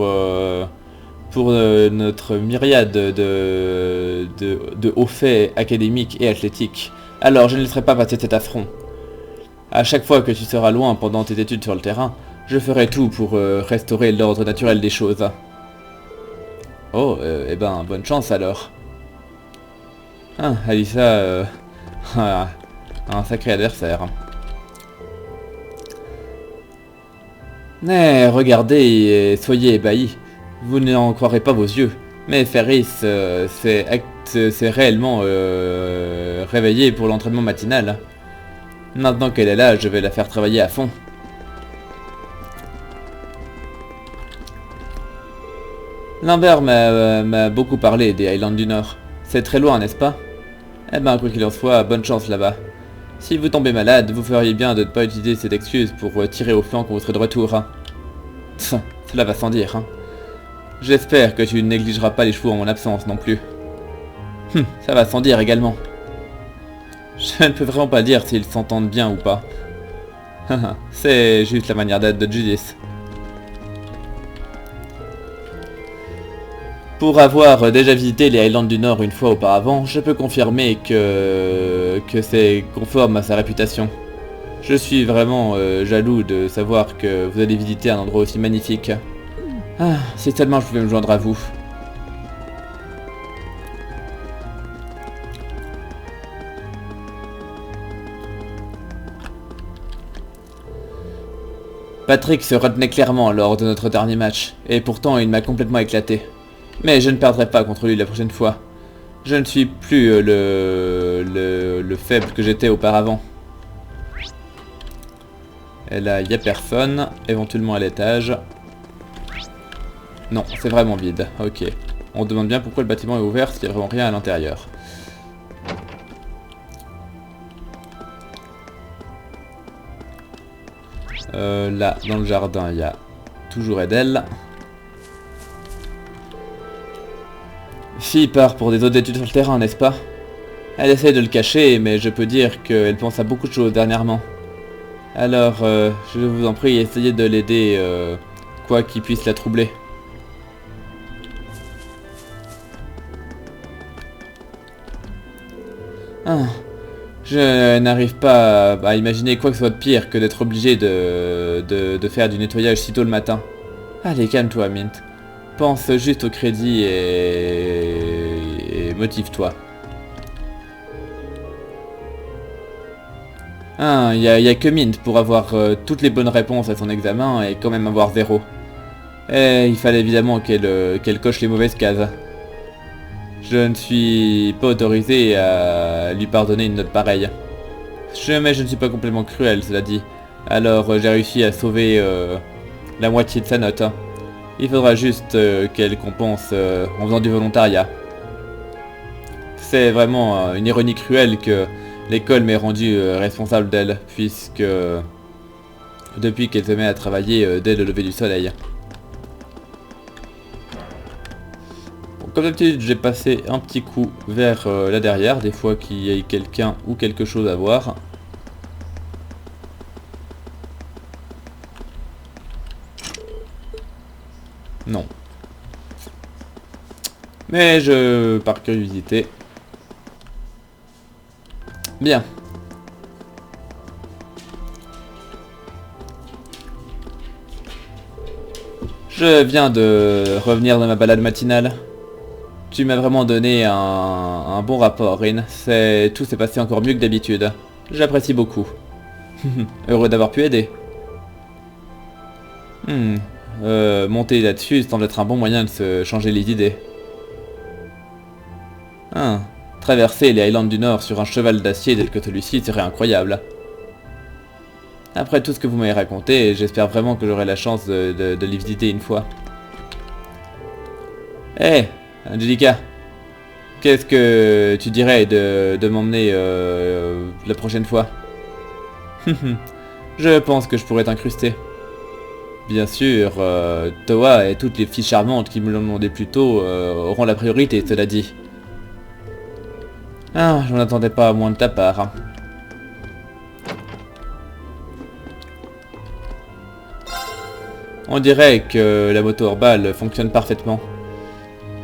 notre myriade de hauts faits académiques et athlétiques. Alors je ne laisserai pas passer cet affront. À chaque fois que tu seras loin pendant tes études sur le terrain, je ferai tout pour restaurer l'ordre naturel des choses. Oh, eh ben, bonne chance alors. Ah, Alyssa, un sacré adversaire. Mais regardez et soyez ébahis. Vous n'en croirez pas vos yeux. Mais Ferris s'est réellement réveillée pour l'entraînement matinal. Maintenant qu'elle est là, je vais la faire travailler à fond. Lambert m'a beaucoup parlé des Highlands du Nord. C'est très loin, n'est-ce pas? Eh ben, quoi qu'il en soit, bonne chance là-bas. Si vous tombez malade, vous feriez bien de ne pas utiliser cette excuse pour tirer au flanc quand vous serez de retour. Hein. Cela va sans dire. Hein. J'espère que tu ne négligeras pas les chevaux en mon absence non plus. Ça va sans dire également. Je ne peux vraiment pas dire s'ils s'entendent bien ou pas. C'est juste la manière d'être de Judith. Pour avoir déjà visité les Highlands du Nord une fois auparavant, je peux confirmer que c'est conforme à sa réputation. Je suis vraiment jaloux de savoir que vous allez visiter un endroit aussi magnifique. Ah, si seulement je pouvais me joindre à vous. Patrick se retenait clairement lors de notre dernier match, et pourtant il m'a complètement éclaté. Mais je ne perdrai pas contre lui la prochaine fois. Je ne suis plus le faible que j'étais auparavant. Et là, il n'y a personne, éventuellement à l'étage. Non, c'est vraiment vide, ok. On demande bien pourquoi le bâtiment est ouvert s'il n'y a vraiment rien à l'intérieur. Là, dans le jardin, il y a toujours Edel. Fille part pour des autres études sur le terrain, n'est-ce pas? Elle essaie de le cacher, mais je peux dire qu'elle pense à beaucoup de choses dernièrement. Alors, je vous en prie, essayez de l'aider, quoi qu'il puisse la troubler. Ah, je n'arrive pas à imaginer quoi que ce soit de pire que d'être obligé de faire du nettoyage si tôt le matin. Allez, calme-toi, Mint. Pense juste au crédit et motive-toi. Ah, il y a que Mint pour avoir toutes les bonnes réponses à son examen et quand même avoir 0. Et il fallait évidemment qu'elle coche les mauvaises cases. Je ne suis pas autorisé à lui pardonner une note pareille. Mais je ne suis pas complètement cruel, cela dit. Alors j'ai réussi à sauver la moitié de sa note. Il faudra juste qu'elle compense en faisant du volontariat. C'est vraiment une ironie cruelle que l'école m'ait rendu responsable d'elle, puisque depuis qu'elle se met à travailler dès le lever du soleil. Bon, comme d'habitude, j'ai passé un petit coup vers là derrière, des fois qu'il y ait quelqu'un ou quelque chose à voir. Non. Mais par curiosité. Bien. Je viens de revenir de ma balade matinale. Tu m'as vraiment donné un bon rapport, Rin. Tout s'est passé encore mieux que d'habitude. J'apprécie beaucoup. Heureux d'avoir pu aider. Monter là-dessus semble être un bon moyen de se changer les idées. Traverser les Highlands du Nord sur un cheval d'acier tel que celui-ci serait incroyable. Après tout ce que vous m'avez raconté, j'espère vraiment que j'aurai la chance de les visiter une fois. Hé, Angelica, qu'est-ce que tu dirais de m'emmener la prochaine fois? Je pense que je pourrais t'incruster. Bien sûr, Toa et toutes les filles charmantes qui me l'ont demandé plus tôt auront la priorité, cela dit. Ah, j'en attendais pas moins de ta part. Hein. On dirait que la moto Orbal fonctionne parfaitement.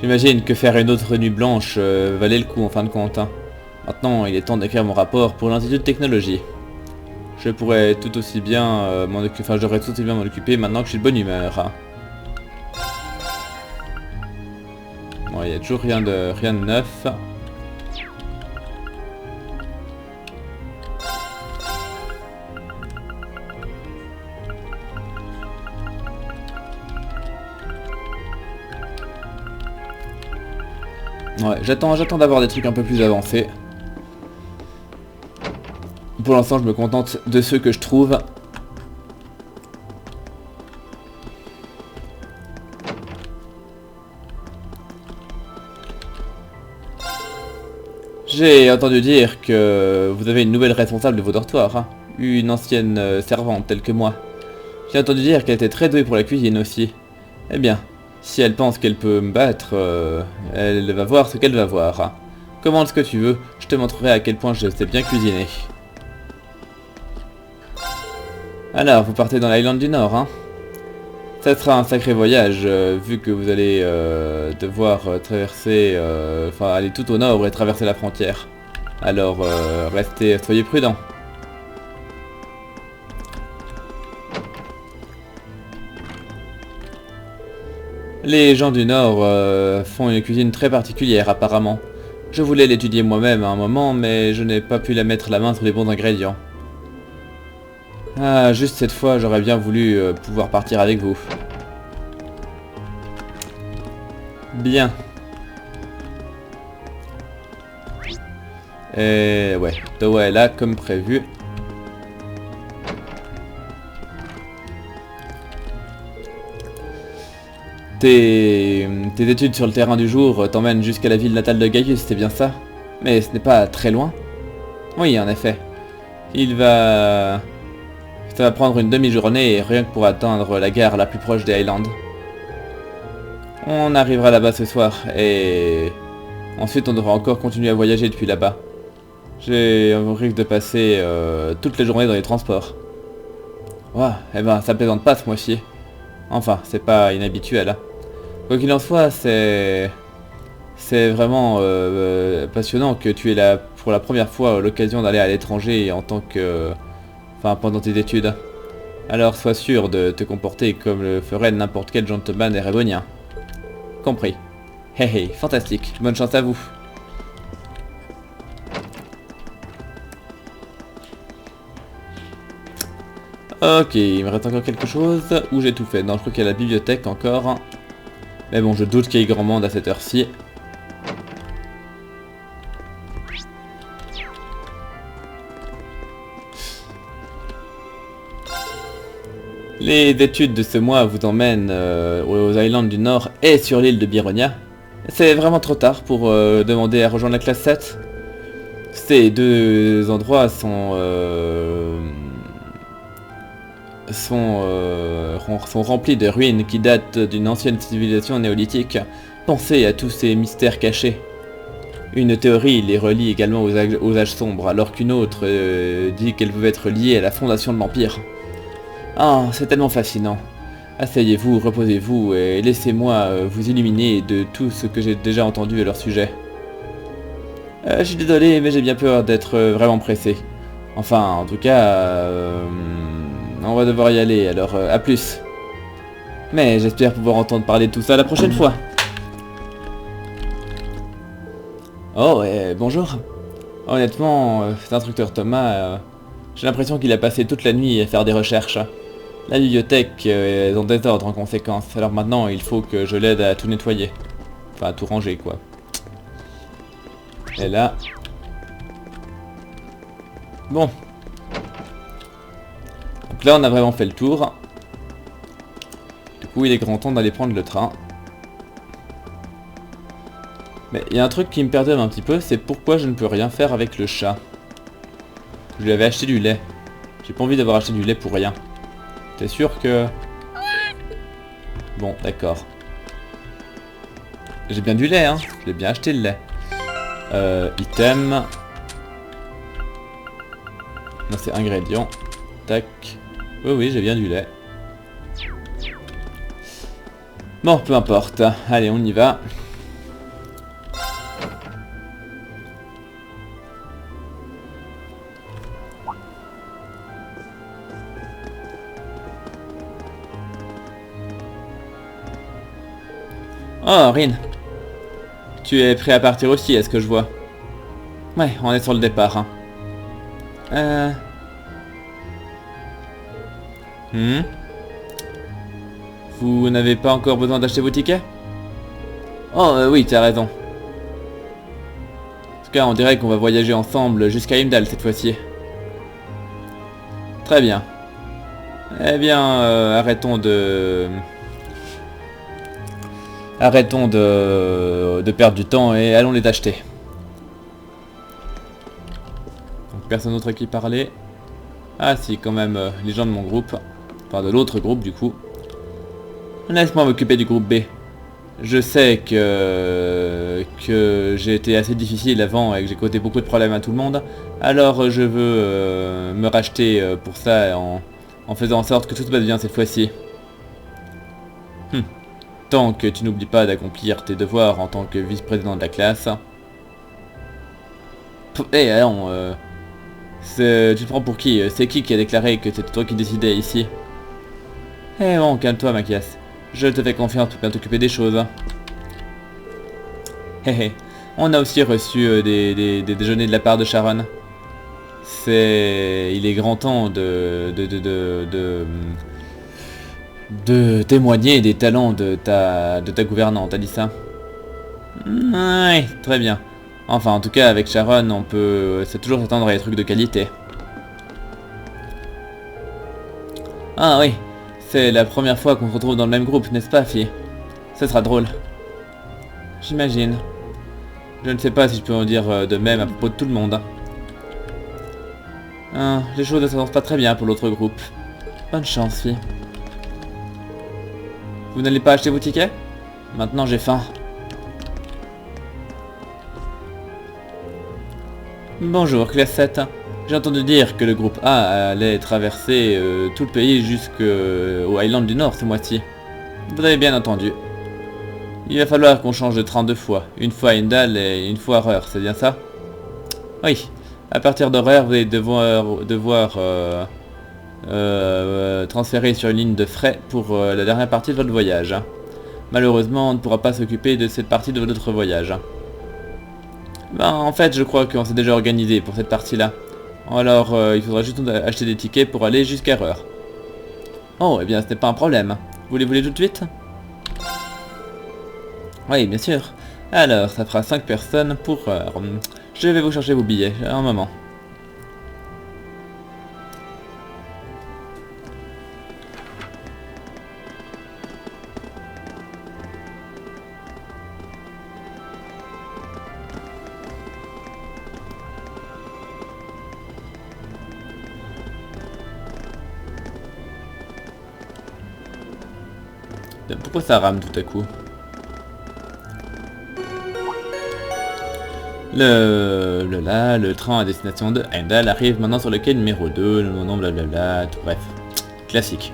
J'imagine que faire une autre nuit blanche valait le coup en fin de compte. Hein. Maintenant, il est temps d'écrire mon rapport pour l'Institut de Technologie. Je pourrais tout aussi bien m'en occuper, enfin j'aurais tout aussi bien m'en occuper maintenant que je suis de bonne humeur. Hein. Bon, il n'y a toujours rien de neuf. Ouais, j'attends d'avoir des trucs un peu plus avancés. Pour l'instant, je me contente de ceux que je trouve. J'ai entendu dire que vous avez une nouvelle responsable de vos dortoirs, hein. Une ancienne servante telle que moi. J'ai entendu dire qu'elle était très douée pour la cuisine aussi. Eh bien, si elle pense qu'elle peut me battre, elle va voir ce qu'elle va voir. Hein. Commande ce que tu veux, je te montrerai à quel point je sais bien cuisiner. Alors, vous partez dans l'Island du Nord, hein? Ça sera un sacré voyage, vu que vous allez devoir traverser, enfin aller tout au nord et traverser la frontière. Alors, soyez prudents. Les gens du Nord font une cuisine très particulière, apparemment. Je voulais l'étudier moi-même à un moment, mais je n'ai pas pu la mettre la main sur les bons ingrédients. Ah, juste cette fois, j'aurais bien voulu pouvoir partir avec vous. Bien. Et ouais, Toa est là comme prévu. Tes études sur le terrain du jour t'emmènent jusqu'à la ville natale de Gaius, c'est bien ça? Mais ce n'est pas très loin? Oui, en effet. Ça va prendre une demi-journée rien que pour atteindre la gare la plus proche des Highlands. On arrivera là-bas ce soir et ensuite on devra encore continuer à voyager depuis là-bas. J'ai un risque de passer toute la journée dans les transports. Ouah, eh ben ça plaisante pas ce mois-ci. Enfin, c'est pas inhabituel. Hein. Quoi qu'il en soit, c'est vraiment passionnant que tu aies là pour la première fois l'occasion d'aller à l'étranger en tant que... Enfin, pendant tes études. Alors sois sûr de te comporter comme le ferait n'importe quel gentleman érébonien. Compris. Hey, fantastique. Bonne chance à vous. Ok, il me reste encore quelque chose. Où j'ai tout fait? Non, je crois qu'il y a la bibliothèque encore. Mais bon, je doute qu'il y ait grand monde à cette heure-ci. Les études de ce mois vous emmènent aux Highlands du Nord et sur l'île de Byronia. C'est vraiment trop tard pour demander à rejoindre la classe 7. Ces deux endroits sont remplis de ruines qui datent d'une ancienne civilisation néolithique. Pensez à tous ces mystères cachés. Une théorie les relie également aux âges sombres, alors qu'une autre dit qu'elles peuvent être liées à la fondation de l'Empire. Ah, c'est tellement fascinant. Asseyez-vous, reposez-vous et laissez-moi vous illuminer de tout ce que j'ai déjà entendu à leur sujet. Je suis désolé, mais j'ai bien peur d'être vraiment pressé. Enfin, en tout cas, on va devoir y aller, alors à plus. Mais j'espère pouvoir entendre parler de tout ça la prochaine fois. Oh, bonjour. Honnêtement, cet instructeur Thomas J'ai l'impression qu'il a passé toute la nuit à faire des recherches. La bibliothèque est en désordre en conséquence, alors maintenant il faut que je l'aide à tout nettoyer. Enfin à tout ranger quoi. Et là... Bon. Donc là on a vraiment fait le tour. Du coup il est grand temps d'aller prendre le train. Mais il y a un truc qui me perturbe un petit peu, c'est pourquoi je ne peux rien faire avec le chat. Je lui avais acheté du lait. J'ai pas envie d'avoir acheté du lait pour rien. T'es sûr que... Bon, d'accord. J'ai bien du lait, hein. Je l'ai bien acheté le lait. Item. Non, c'est ingrédients. Tac. Oui, oui, j'ai bien du lait. Bon, peu importe. Allez, on y va. Oh, Rin. Tu es prêt à partir aussi, est-ce que je vois? Ouais, on est sur le départ, hein. Vous n'avez pas encore besoin d'acheter vos tickets? Oh, oui, tu as raison. En tout cas, on dirait qu'on va voyager ensemble jusqu'à Imdal cette fois-ci. Très bien. Eh bien, arrêtons de perdre du temps et allons les acheter. Donc, personne d'autre à qui parler. Ah si, quand même, les gens de mon groupe. Enfin, de l'autre groupe, du coup. Laisse-moi m'occuper du groupe B. Je sais que j'ai été assez difficile avant et que j'ai causé beaucoup de problèmes à tout le monde. Alors, je veux me racheter pour ça en faisant en sorte que tout se passe bien cette fois-ci. Tant que tu n'oublies pas d'accomplir tes devoirs en tant que vice-président de la classe. Eh non, tu te prends pour qui? C'est qui a déclaré que c'était toi qui décidais ici? Eh bon, calme-toi Machias. Je te fais confiance pour bien t'occuper des choses. Hé on a aussi reçu des déjeuners de la part de Sharon. Il est grand temps de témoigner des talents de ta gouvernante, t'as dit ça? Ouais, très bien. Enfin, en tout cas, avec Sharon, on peut toujours s'attendre à des trucs de qualité. Ah oui, c'est la première fois qu'on se retrouve dans le même groupe, n'est-ce pas, fille? Ce sera drôle. J'imagine. Je ne sais pas si je peux en dire de même à propos de tout le monde. Les choses ne s'avancent pas très bien pour l'autre groupe. Bonne chance, fille. Vous n'allez pas acheter vos tickets? Maintenant j'ai faim. Bonjour, classe 7. J'ai entendu dire que le groupe A allait traverser tout le pays jusqu'au Highland du Nord ce mois-ci. Vous avez bien entendu. Il va falloir qu'on change de train 2 fois. Une fois à Imdal et une fois à Reur, c'est bien ça? Oui. À partir d'Horreur, vous allez devoir transférer sur une ligne de frais pour la dernière partie de votre voyage. Malheureusement, on ne pourra pas s'occuper de cette partie de votre voyage. Ben, en fait, je crois qu'on s'est déjà organisé pour cette partie-là. Alors, il faudra juste acheter des tickets pour aller jusqu'à Reur. Oh, eh bien, ce n'est pas un problème. Vous les voulez tout de suite? Oui, bien sûr. Alors, ça fera 5 personnes pour Reur. Je vais vous chercher vos billets, un moment. Pourquoi ça rame tout à coup? Le train à destination de Heimdall arrive maintenant sur le quai numéro 2, non blablabla, tout bref. Classique.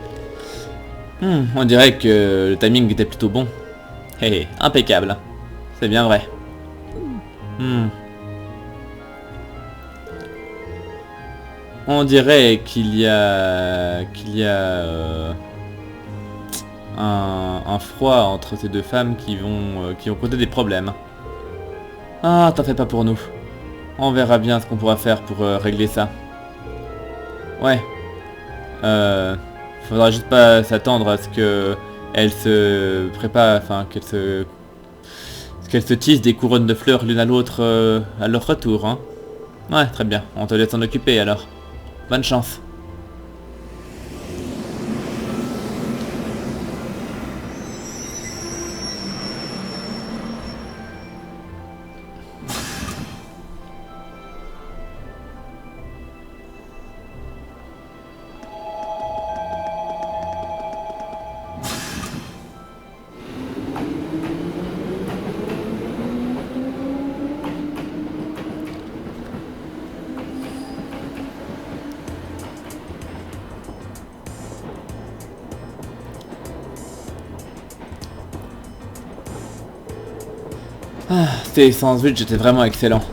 On dirait que le timing était plutôt bon. Hé, impeccable. C'est bien vrai. On dirait qu'il y a un froid entre ces deux femmes qui ont causé des problèmes. Ah, t'en fais pas pour nous. On verra bien ce qu'on pourra faire pour régler ça. Ouais. Faudra juste pas s'attendre à ce que elle se prépare, enfin qu'elle se tisse des couronnes de fleurs l'une à l'autre à leur retour, hein. Ouais, très bien. On te laisse s'en occuper alors. Bonne chance. Ah, ces sandwichs étaient vraiment excellents.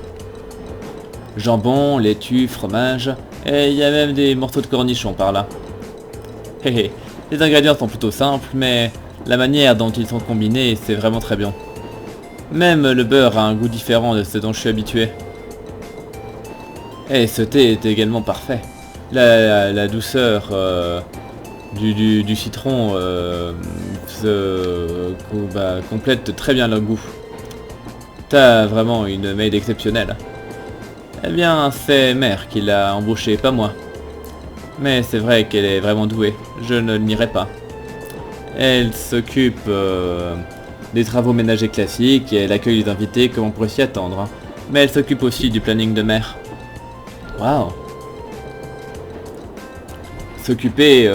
Jambon, laitue, fromage, et il y a même des morceaux de cornichons par là. Hé hé, les ingrédients sont plutôt simples, mais la manière dont ils sont combinés, c'est vraiment très bien. Même le beurre a un goût différent de ce dont je suis habitué. Et ce thé est également parfait. La douceur du citron complète très bien le goût. T'as vraiment une maid exceptionnelle. Eh bien, c'est Mère qui l'a embauchée, pas moi. Mais c'est vrai qu'elle est vraiment douée, je ne le nierai pas. Elle s'occupe des travaux ménagers classiques et elle accueille les invités comme on pourrait s'y attendre. Hein. Mais elle s'occupe aussi du planning de Mère. Waouh. S'occuper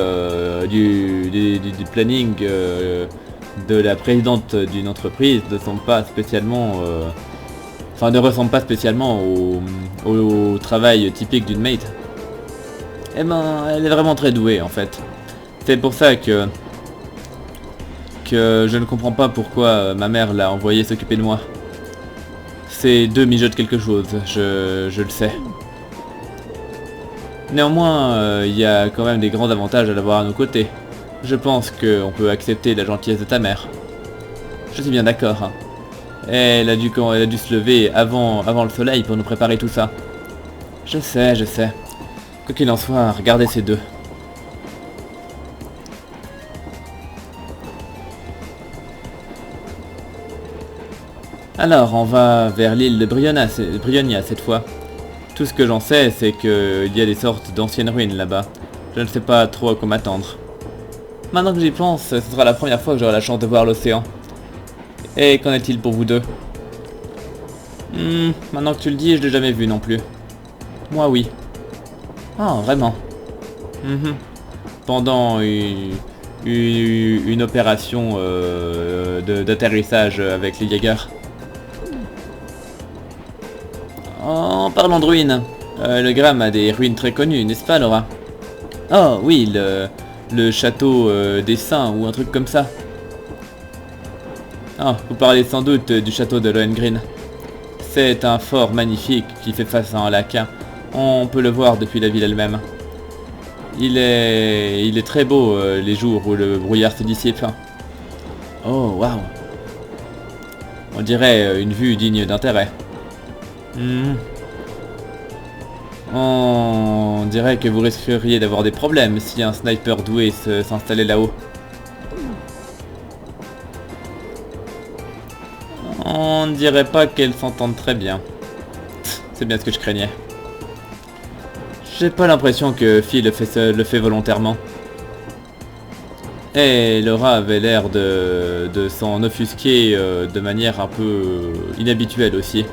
du planning de la présidente d'une entreprise ne ressemble pas spécialement au travail typique d'une maid. Eh ben, elle est vraiment très douée en fait. C'est pour ça que je ne comprends pas pourquoi ma mère l'a envoyée s'occuper de moi. Ces deux mijotent quelque chose, je le sais. Néanmoins, il y a quand même des grands avantages à l'avoir à nos côtés. Je pense qu'on peut accepter la gentillesse de ta mère. Je suis bien d'accord. Hein. Elle a dû se lever avant le soleil pour nous préparer tout ça. Je sais. Quoi qu'il en soit, regardez ces deux. Alors, on va vers l'île de Brionia cette fois. Tout ce que j'en sais, c'est qu'il y a des sortes d'anciennes ruines là-bas. Je ne sais pas trop à quoi m'attendre. Maintenant que j'y pense, ce sera la première fois que j'aurai la chance de voir l'océan. Et qu'en est-il pour vous deux? Maintenant que tu le dis, je l'ai jamais vu non plus. Moi oui. Ah, vraiment. Pendant une opération d'atterrissage avec les Jaegers. En parlant de ruines, le Gramme a des ruines très connues, n'est-ce pas Laura? Oh oui, le château des Saints ou un truc comme ça. Ah, vous parlez sans doute du château de Lohengrin. C'est un fort magnifique qui fait face à un lac. On peut le voir depuis la ville elle-même. Il est très beau les jours où le brouillard se dissipe. Oh, waouh. On dirait une vue digne d'intérêt. On dirait que vous risqueriez d'avoir des problèmes si un sniper doué s'installait là-haut. On ne dirait pas qu'elles s'entendent très bien. C'est bien ce que je craignais. J'ai pas l'impression que Phil le fait volontairement. Et Laura avait l'air de s'en offusquer de manière un peu inhabituelle aussi.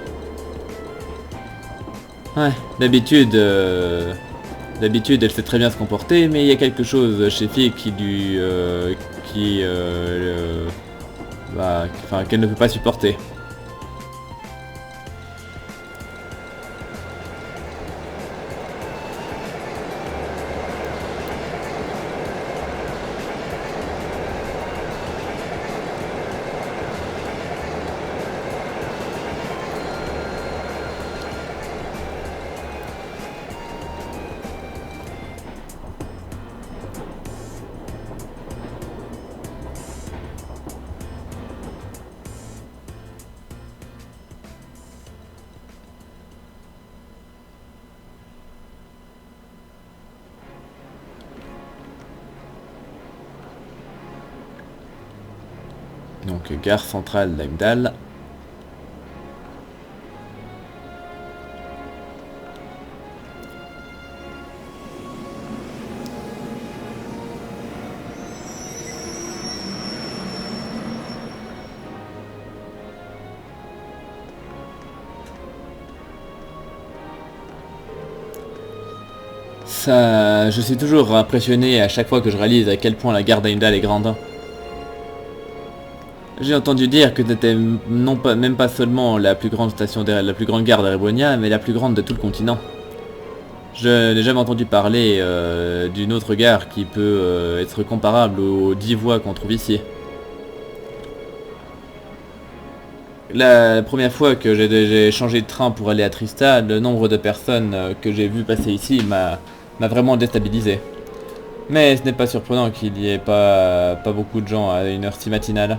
Ouais, d'habitude elle sait très bien se comporter, mais il y a quelque chose chez Phil qu'elle ne peut pas supporter. Donc gare centrale d'Heimdall. Ça, je suis toujours impressionné à chaque fois que je réalise à quel point la gare d'Heimdall est grande. J'ai entendu dire que c'était même pas seulement la plus grande station la plus grande gare d'Erebonia, mais la plus grande de tout le continent. Je n'ai jamais entendu parler d'une autre gare qui peut être comparable aux 10 voies qu'on trouve ici. La première fois que j'ai changé de train pour aller à Trista, le nombre de personnes que j'ai vu passer ici m'a vraiment déstabilisé. Mais ce n'est pas surprenant qu'il n'y ait pas beaucoup de gens à une heure si matinale.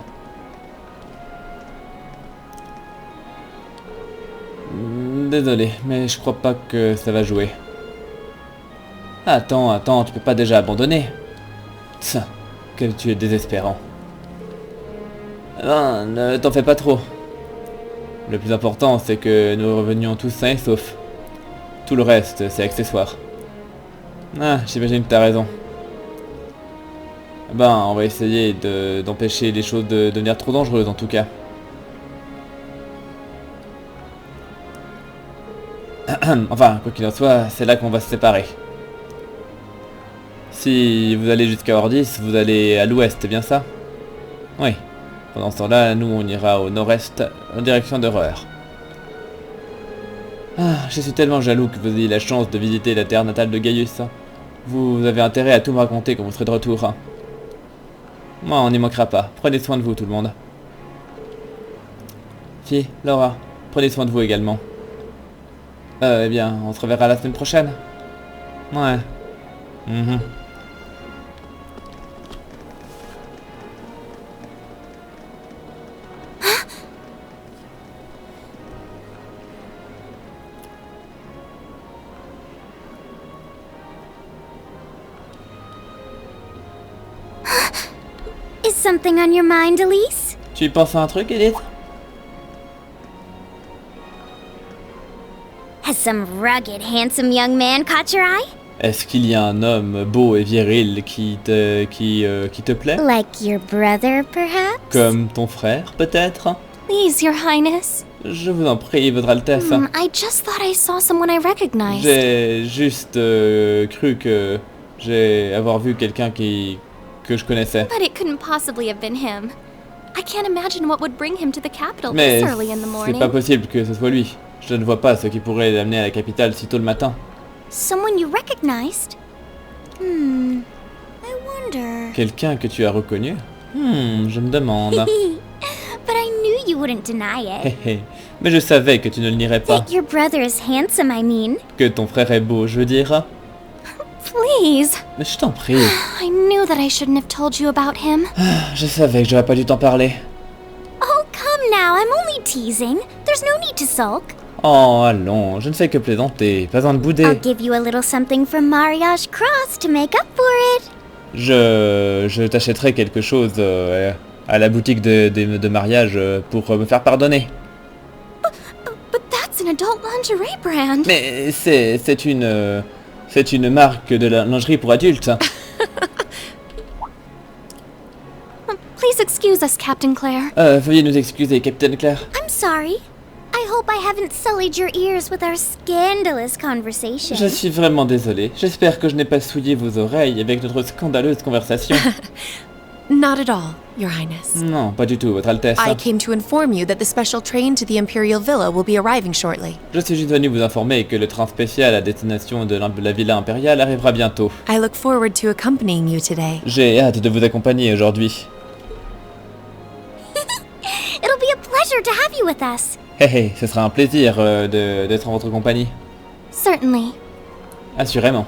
Désolé, mais je crois pas que ça va jouer. Attends, tu peux pas déjà abandonner? Tiens, que tu es désespérant. Non, ne t'en fais pas trop. Le plus important, c'est que nous revenions tous sains et saufs. Tout le reste, c'est accessoire. Ah, j'imagine que t'as raison. Ben, on va essayer d'empêcher les choses de devenir trop dangereuses, en tout cas. Enfin, quoi qu'il en soit, c'est là qu'on va se séparer. Si vous allez jusqu'à Ordis, vous allez à l'ouest, c'est bien ça? Oui. Pendant ce temps-là, nous on ira au nord-est, en direction de Reur. Ah, je suis tellement jaloux que vous ayez la chance de visiter la terre natale de Gaius. Vous avez intérêt à tout me raconter quand vous serez de retour. Moi, on n'y manquera pas. Prenez soin de vous, tout le monde. Fille, Laura, prenez soin de vous également. Eh bien, on se reverra la semaine prochaine. Ouais. Is something on your mind, Elise? Tu penses à un truc, Edith? Has some rugged, handsome young man caught your eye? Est-ce qu'il y a un homme beau et viril qui te plaît? Like your brother, perhaps? Comme ton frère, peut-être? Please, Your Highness. Je vous en prie, Votre Altesse. I just thought I saw someone I recognized. J'ai juste cru que avoir vu quelqu'un que je connaissais. But it couldn't possibly have been him. I can't imagine what would bring him to the capital Mais this early in the c'est morning. pas possible que ce soit lui. Je ne vois pas ce qui pourrait l'amener à la capitale si tôt le matin. Someone you recognized? I wonder. Quelqu'un que tu as reconnu? Je me demande. But I knew you wouldn't deny it. Mais je savais que tu ne le nierais pas. That your brother is handsome, I mean. Que ton frère est beau, je veux dire. Please. Mais je t'en prie. I knew that I shouldn't have told you about him. Je savais que j'aurais pas dû t'en parler. Oh, come now, I'm only teasing. There's no need to sulk. Oh, allons, je ne fais que plaisanter, pas besoin de bouder. I'll give you a little something from Mariage Cross to make up for it. Je t'achèterai quelque chose à la boutique de mariage pour me faire pardonner. But that's an adult lingerie brand. Mais c'est une marque de la lingerie pour adultes. Please excuse us, Captain Claire. Veuillez nous excuser, Capitaine Claire. I'm sorry. I hope I haven't sullied your ears with our scandalous conversation. Je suis vraiment désolé. J'espère que je n'ai pas souillé vos oreilles avec notre scandaleuse conversation. Not at all, Your Highness. Non, pas du tout, Votre Altesse. I came to inform you that the special train to the Imperial Villa will be arriving shortly. Je suis juste venu vous informer que le train spécial à destination de la Villa Impériale arrivera bientôt. I look forward to accompanying you today. J'ai hâte de vous accompagner aujourd'hui. It'll be a pleasure to have you with us. Ce sera un plaisir d'être en votre compagnie. Certainly. Assurément.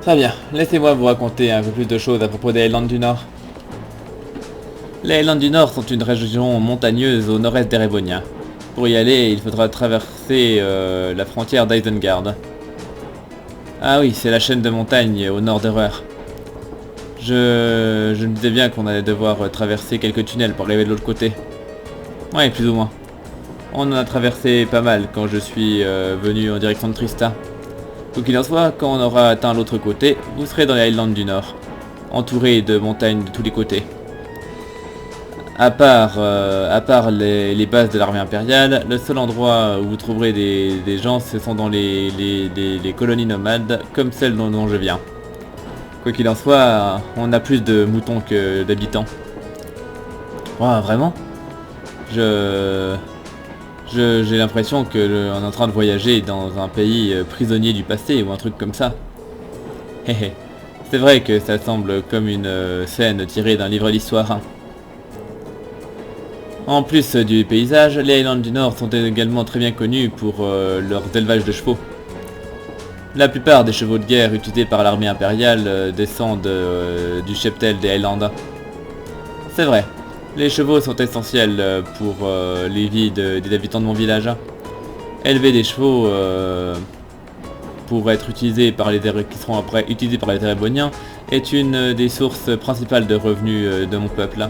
Très bien, laissez-moi vous raconter un peu plus de choses à propos des Highlands du Nord. Les Highlands du Nord sont une région montagneuse au nord-est d'Erevonia. Pour y aller, il faudra traverser la frontière d'Isengard. Ah oui, c'est la chaîne de montagnes au nord d'Erreur. Je me disais bien qu'on allait devoir traverser quelques tunnels pour arriver de l'autre côté. Ouais, plus ou moins. On en a traversé pas mal quand je suis venu en direction de Trista. Quoi qu'il en soit, quand on aura atteint l'autre côté, vous serez dans les Highlands du Nord, entouré de montagnes de tous les côtés. À part les bases de l'armée impériale, le seul endroit où vous trouverez des gens, ce sont dans les colonies nomades, comme celle dont je viens. Quoi qu'il en soit, on a plus de moutons que d'habitants. Wow, vraiment ? J'ai l'impression qu'on est en train de voyager dans un pays prisonnier du passé ou un truc comme ça. Héhé. C'est vrai que ça semble comme une scène tirée d'un livre d'histoire. Hein. En plus du paysage, les Highlands du Nord sont également très bien connus pour leurs élevages de chevaux. La plupart des chevaux de guerre utilisés par l'armée impériale descendent du cheptel des Highlands. C'est vrai. Les chevaux sont essentiels pour les vies des habitants de mon village. Élever des chevaux pour être utilisés par les qui seront après utilisés par les Ereboniens est une des sources principales de revenus de mon peuple.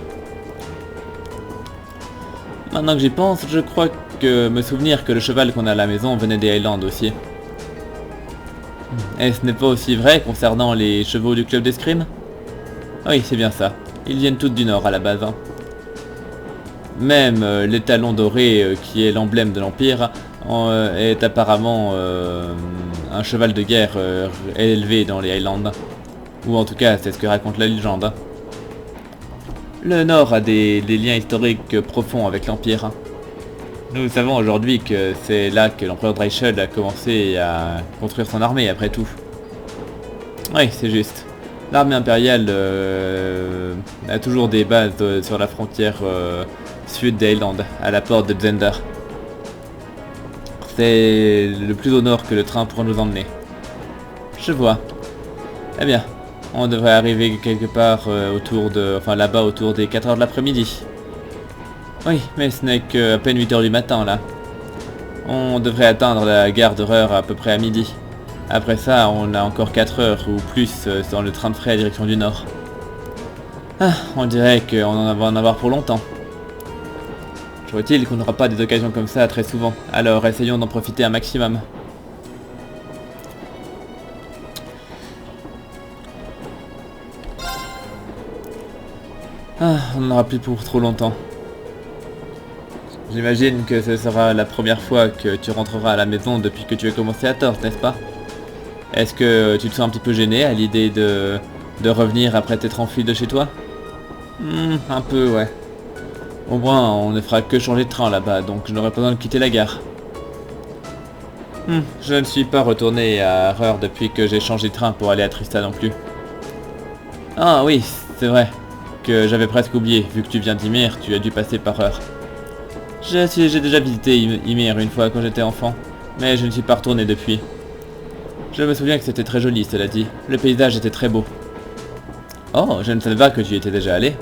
Maintenant que j'y pense, je crois que me souvenir que le cheval qu'on a à la maison venait des Highlands aussi. Et ce n'est pas aussi vrai concernant les chevaux du club d'escrime? Oui, c'est bien ça. Ils viennent tous du nord à la base. Même l'étalon doré, qui est l'emblème de l'Empire, est apparemment un cheval de guerre élevé dans les Highlands. Ou en tout cas, c'est ce que raconte la légende. Le Nord a des liens historiques profonds avec l'Empire. Nous savons aujourd'hui que c'est là que l'empereur Dreichel a commencé à construire son armée, après tout. Oui, c'est juste. L'armée impériale a toujours des bases sur la frontière sud des Highlands, à la porte de Zender. C'est le plus au nord que le train pourra nous emmener. Je vois. Eh bien, on devrait arriver quelque part là-bas autour des 4 h de l'après-midi. Oui, mais ce n'est qu'à peine 8 h du matin là. On devrait atteindre la gare d'Erreur à peu près à midi. Après ça, on a encore 4 heures ou plus dans le train de frais à direction du nord. Ah, on dirait qu'on va en avoir pour longtemps. Je vois-t-il qu'on n'aura pas des occasions comme ça très souvent, alors essayons d'en profiter un maximum. Ah, on n'en aura plus pour trop longtemps. J'imagine que ce sera la première fois que tu rentreras à la maison depuis que tu as commencé à Torse, n'est-ce pas? Est-ce que tu te sens un petit peu gêné à l'idée de revenir après t'être enfui de chez toi? Un peu, ouais. Au moins, on ne fera que changer de train là-bas, donc je n'aurai pas besoin de quitter la gare. Je ne suis pas retourné à Erreur depuis que j'ai changé de train pour aller à Trista non plus. Ah oui, c'est vrai que j'avais presque oublié, vu que tu viens d'Ymir, tu as dû passer par Erreur. J'ai déjà visité Ymir une fois quand j'étais enfant, mais je ne suis pas retourné depuis. Je me souviens que c'était très joli, cela dit. Le paysage était très beau. Oh, je ne savais pas que tu y étais déjà allé.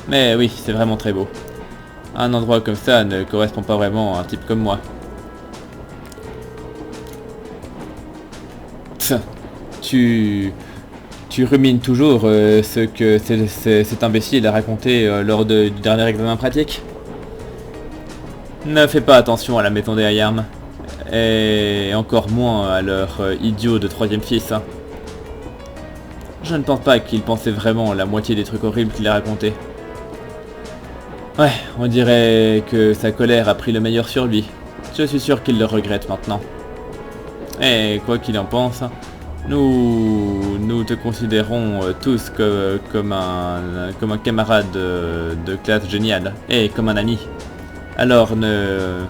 Mais oui, c'est vraiment très beau. Un endroit comme ça ne correspond pas vraiment à un type comme moi. Pff, tu rumines toujours ce que cet imbécile a raconté lors du dernier examen pratique? Ne fais pas attention à la maison des Hayarm. Et encore moins à leur idiot de 3e fils. Je ne pense pas qu'il pensait vraiment la moitié des trucs horribles qu'il a racontés. Ouais, on dirait que sa colère a pris le meilleur sur lui. Je suis sûr qu'il le regrette maintenant. Et quoi qu'il en pense, nous te considérons tous comme un camarade de classe génial, et comme un ami. Alors ne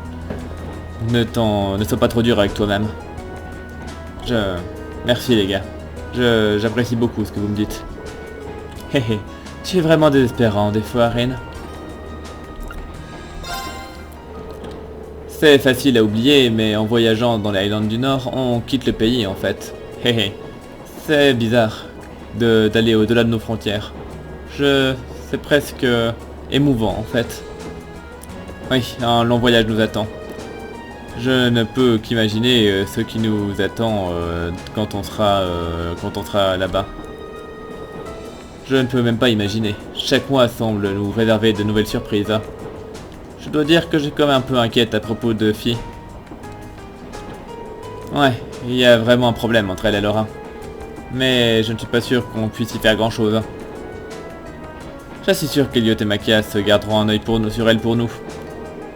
sois pas trop dur avec toi-même. Merci les gars. J'apprécie beaucoup ce que vous me dites. Hé hé, tu es vraiment désespérant des fois, Reine. C'est facile à oublier, mais en voyageant dans les Highlands du Nord, on quitte le pays en fait. Hé hé. C'est bizarre d'aller au-delà de nos frontières. C'est presque émouvant en fait. Oui, un long voyage nous attend. Je ne peux qu'imaginer ce qui nous attend quand on sera là-bas. Je ne peux même pas imaginer. Chaque mois semble nous réserver de nouvelles surprises. Je dois dire que j'ai quand même un peu inquiète à propos de Fi. Ouais, il y a vraiment un problème entre elle et Laura. Mais je ne suis pas sûr qu'on puisse y faire grand chose. Je suis sûr qu'Eliot et Machias garderont un œil sur elle pour nous.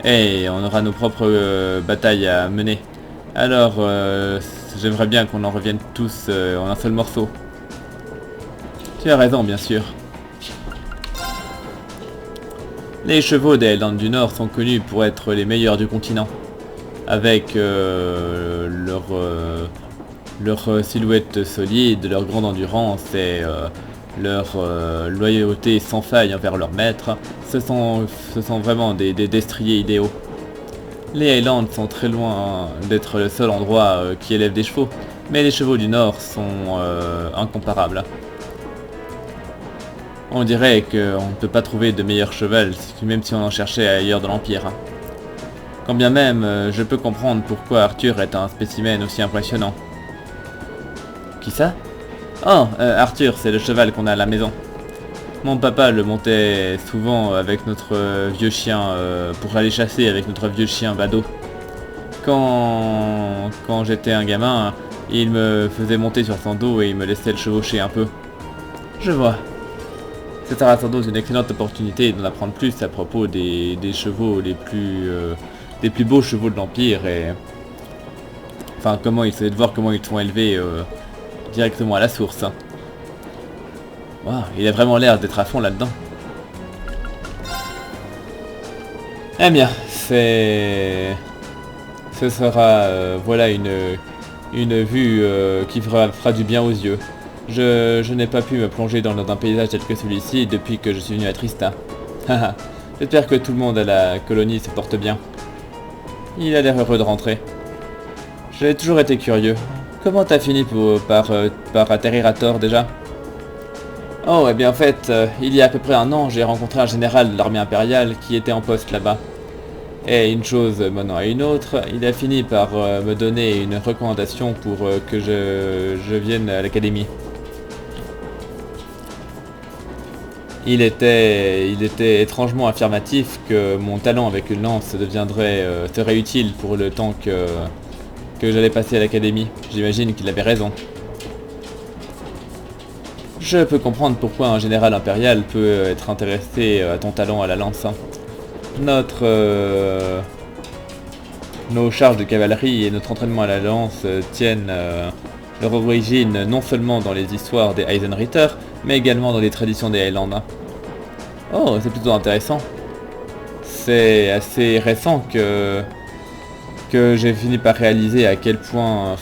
Et on aura nos propres batailles à mener. Alors, j'aimerais bien qu'on en revienne tous en un seul morceau. Tu as raison, bien sûr. Les chevaux des Highlands du Nord sont connus pour être les meilleurs du continent. Avec leur silhouette solide, leur grande endurance et leur loyauté sans faille envers leur maître, ce sont vraiment des destriers idéaux. Les Highlands sont très loin d'être le seul endroit qui élève des chevaux, mais les chevaux du Nord sont incomparables. On dirait qu'on ne peut pas trouver de meilleur cheval, même si on en cherchait ailleurs dans l'Empire. Quand bien même, je peux comprendre pourquoi Arthur est un spécimen aussi impressionnant. Qui ça? Oh, Arthur, c'est le cheval qu'on a à la maison. Mon papa le montait souvent avec notre vieux chien, pour aller chasser avec notre vieux chien Bado. Quand j'étais un gamin, il me faisait monter sur son dos et il me laissait le chevaucher un peu. Je vois. C'est sans doute une excellente opportunité d'en apprendre plus à propos des chevaux les plus beaux chevaux de l'Empire et... Enfin, de voir comment ils sont élevés directement à la source. Waouh, il a vraiment l'air d'être à fond là-dedans. Eh bien, ce sera, voilà une vue qui fera du bien aux yeux. Je n'ai pas pu me plonger dans un paysage tel que celui-ci depuis que je suis venu à Trista. J'espère que tout le monde à la colonie se porte bien. Il a l'air heureux de rentrer. J'ai toujours été curieux. Comment t'as fini par atterrir à Thor déjà? Oh, eh bien en fait, il y a à peu près un an, j'ai rencontré un général de l'armée impériale qui était en poste là-bas. Et une chose menant à une autre, il a fini par me donner une recommandation pour que je vienne à l'académie. Il était étrangement affirmatif que mon talent avec une lance serait utile pour le temps que j'allais passer à l'académie. J'imagine qu'il avait raison. Je peux comprendre pourquoi un général impérial peut être intéressé à ton talent à la lance. Nos charges de cavalerie et notre entraînement à la lance tiennent leur origine non seulement dans les histoires des Eisenritter, mais également dans les traditions des Highlands. Oh, c'est plutôt intéressant. C'est assez récent que j'ai fini par réaliser à quel point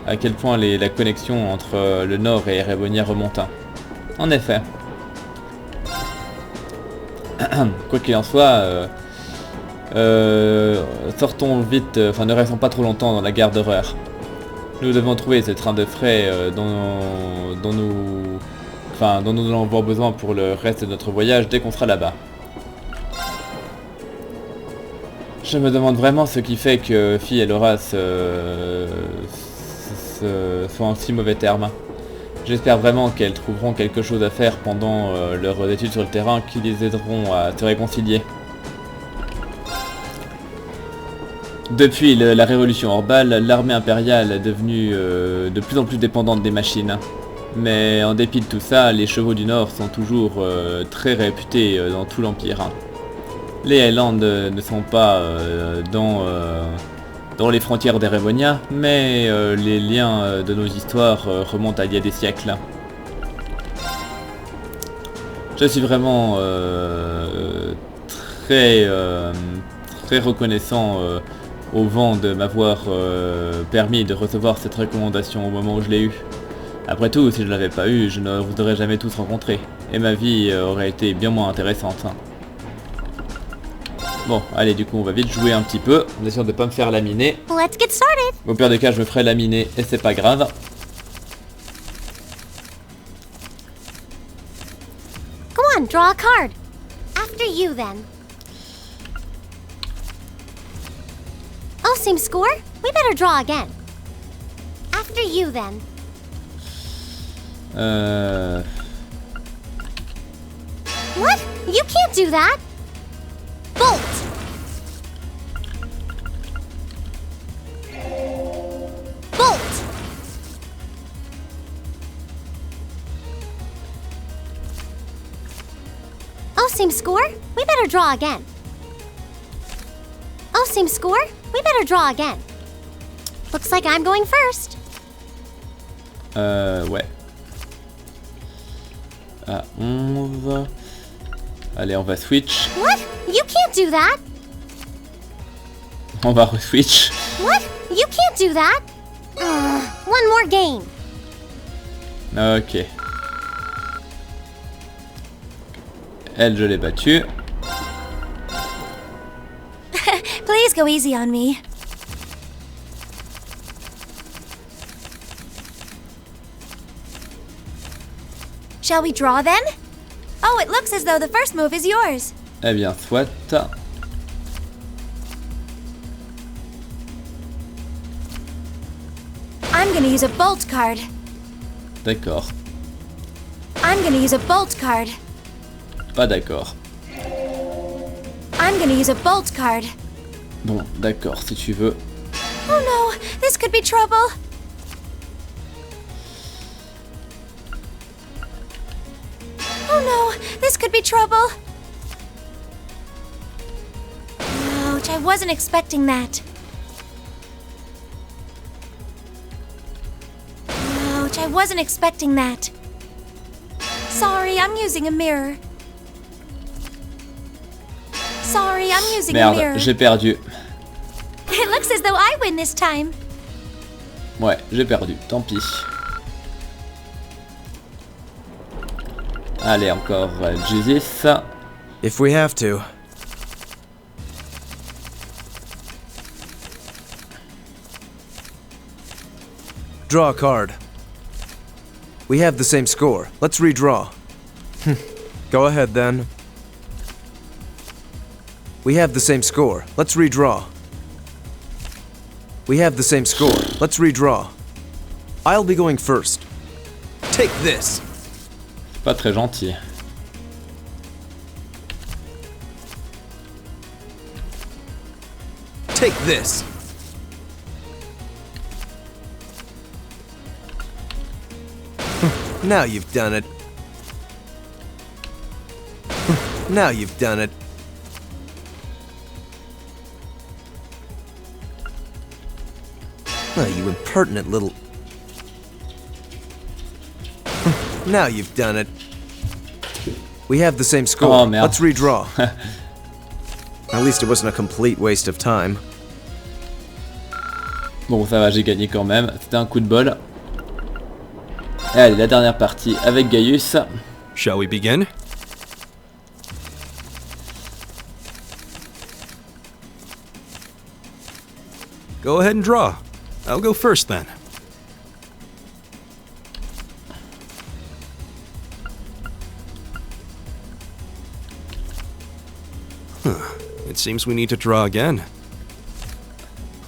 la connexion entre le Nord et Erebonia remonte. En effet. Quoi qu'il en soit, sortons vite, ne restons pas trop longtemps dans la gare d'horreur. Nous devons trouver ce train de frais dont nous allons avoir besoin pour le reste de notre voyage dès qu'on sera là-bas. Je me demande vraiment ce qui fait que Fi et Laura soient en si mauvais termes. J'espère vraiment qu'elles trouveront quelque chose à faire pendant leurs études sur le terrain qui les aideront à se réconcilier. Depuis la révolution Orbal, l'armée impériale est devenue de plus en plus dépendante des machines. Mais en dépit de tout ça, les chevaux du Nord sont toujours très réputés dans tout l'Empire. Les Highlands ne sont pas dans les frontières d'Erebonia, mais les liens de nos histoires remontent à il y a des siècles. Je suis vraiment très reconnaissant au vent de m'avoir permis de recevoir cette recommandation au moment où je l'ai eue. Après tout, si je ne l'avais pas eu, je ne vous aurais jamais tous rencontrés, et ma vie aurait été bien moins intéressante. Bon, allez, du coup, on va vite jouer un petit peu, en essayant de ne pas me faire laminer. Let's get started. Au pire des cas, je me ferai laminer, et c'est pas grave. draw a card. After you, then. Oh, same score? We better draw again. After you, then. What? You can't do that! Bolt! Bolt! Oh, same score? We better draw again. Oh, same score? We better draw again. Looks like I'm going first. Ouais. À 11. Allez, on va switch. What? You can't do that! On va re-switch. What? You can't do that! One more game. Ok. Elle, je l'ai battue. Please go easy on me. Shall we draw then? Oh, it looks as though the first move is yours. Eh bien, soit. I'm gonna use a bolt card. D'accord. I'm gonna use a bolt card. Pas d'accord. I'm gonna use a bolt card. Bon, d'accord, si tu veux. Oh no, this could be trouble. Oh no, this could be trouble. Ouch, I wasn't expecting that. Ouch, I wasn't expecting that. Sorry, I'm using a mirror. Sorry, I'm using a mirror. Merde, j'ai perdu. It looks as though I win this time. Ouais, j'ai perdu, tant pis. Allez, encore Jesus. If we have to. Draw a card. We have the same score. Let's redraw. Go ahead then. We have the same score. Let's redraw. We have the same score. Let's redraw. I'll be going first. Take this. Pas très gentil. Take this. Now you've done it. Now you've done it. Oh, you impertinent little... Now you've done it. We have the same score. Oh, merde. Let's redraw. At least it wasn't a complete waste of time. Bon, ça va, j'ai gagné quand même. C'était un coup de bol. Et allez, la dernière partie avec Gaius. Shall we begin? Go ahead and draw. I'll go first then. It seems we need to draw again.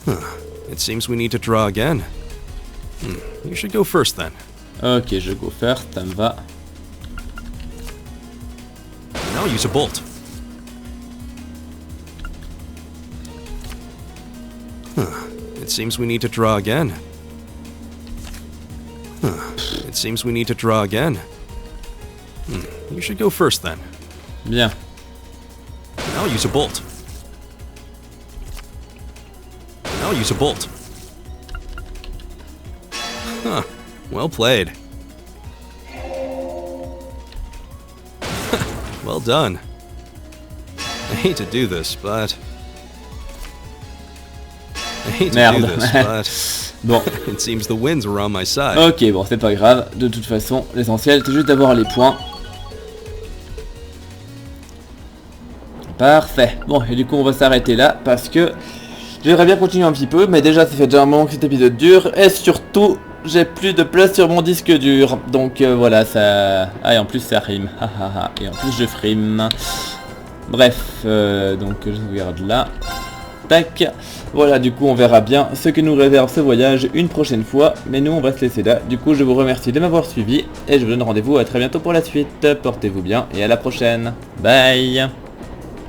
It seems we need to draw again. You should go first then. Ok, je go first, ça me va. Now use a bolt. It seems we need to draw again. It seems we need to draw again. You should go first then. Bien. Now use a bolt. Now use a bolt. Huh. Well played. Well done. I hate to do this, but... Bon. It seems the winds were on my side. Ok, bon, c'est pas grave. De toute façon, l'essentiel, c'est juste d'avoir les points. Parfait. Bon, et du coup, on va s'arrêter là, parce que j'aimerais bien continuer un petit peu, mais déjà, ça fait déjà un moment que cet épisode dure, et surtout, j'ai plus de place sur mon disque dur. Donc voilà, ça... Ah, et en plus ça rime. Et en plus je frime. Bref, donc je regarde là. Tac. Voilà, du coup on verra bien ce que nous réserve ce voyage une prochaine fois. Mais nous on va se laisser là. Du coup je vous remercie de m'avoir suivi. Et je vous donne rendez-vous à très bientôt pour la suite. Portez-vous bien et à la prochaine. Bye.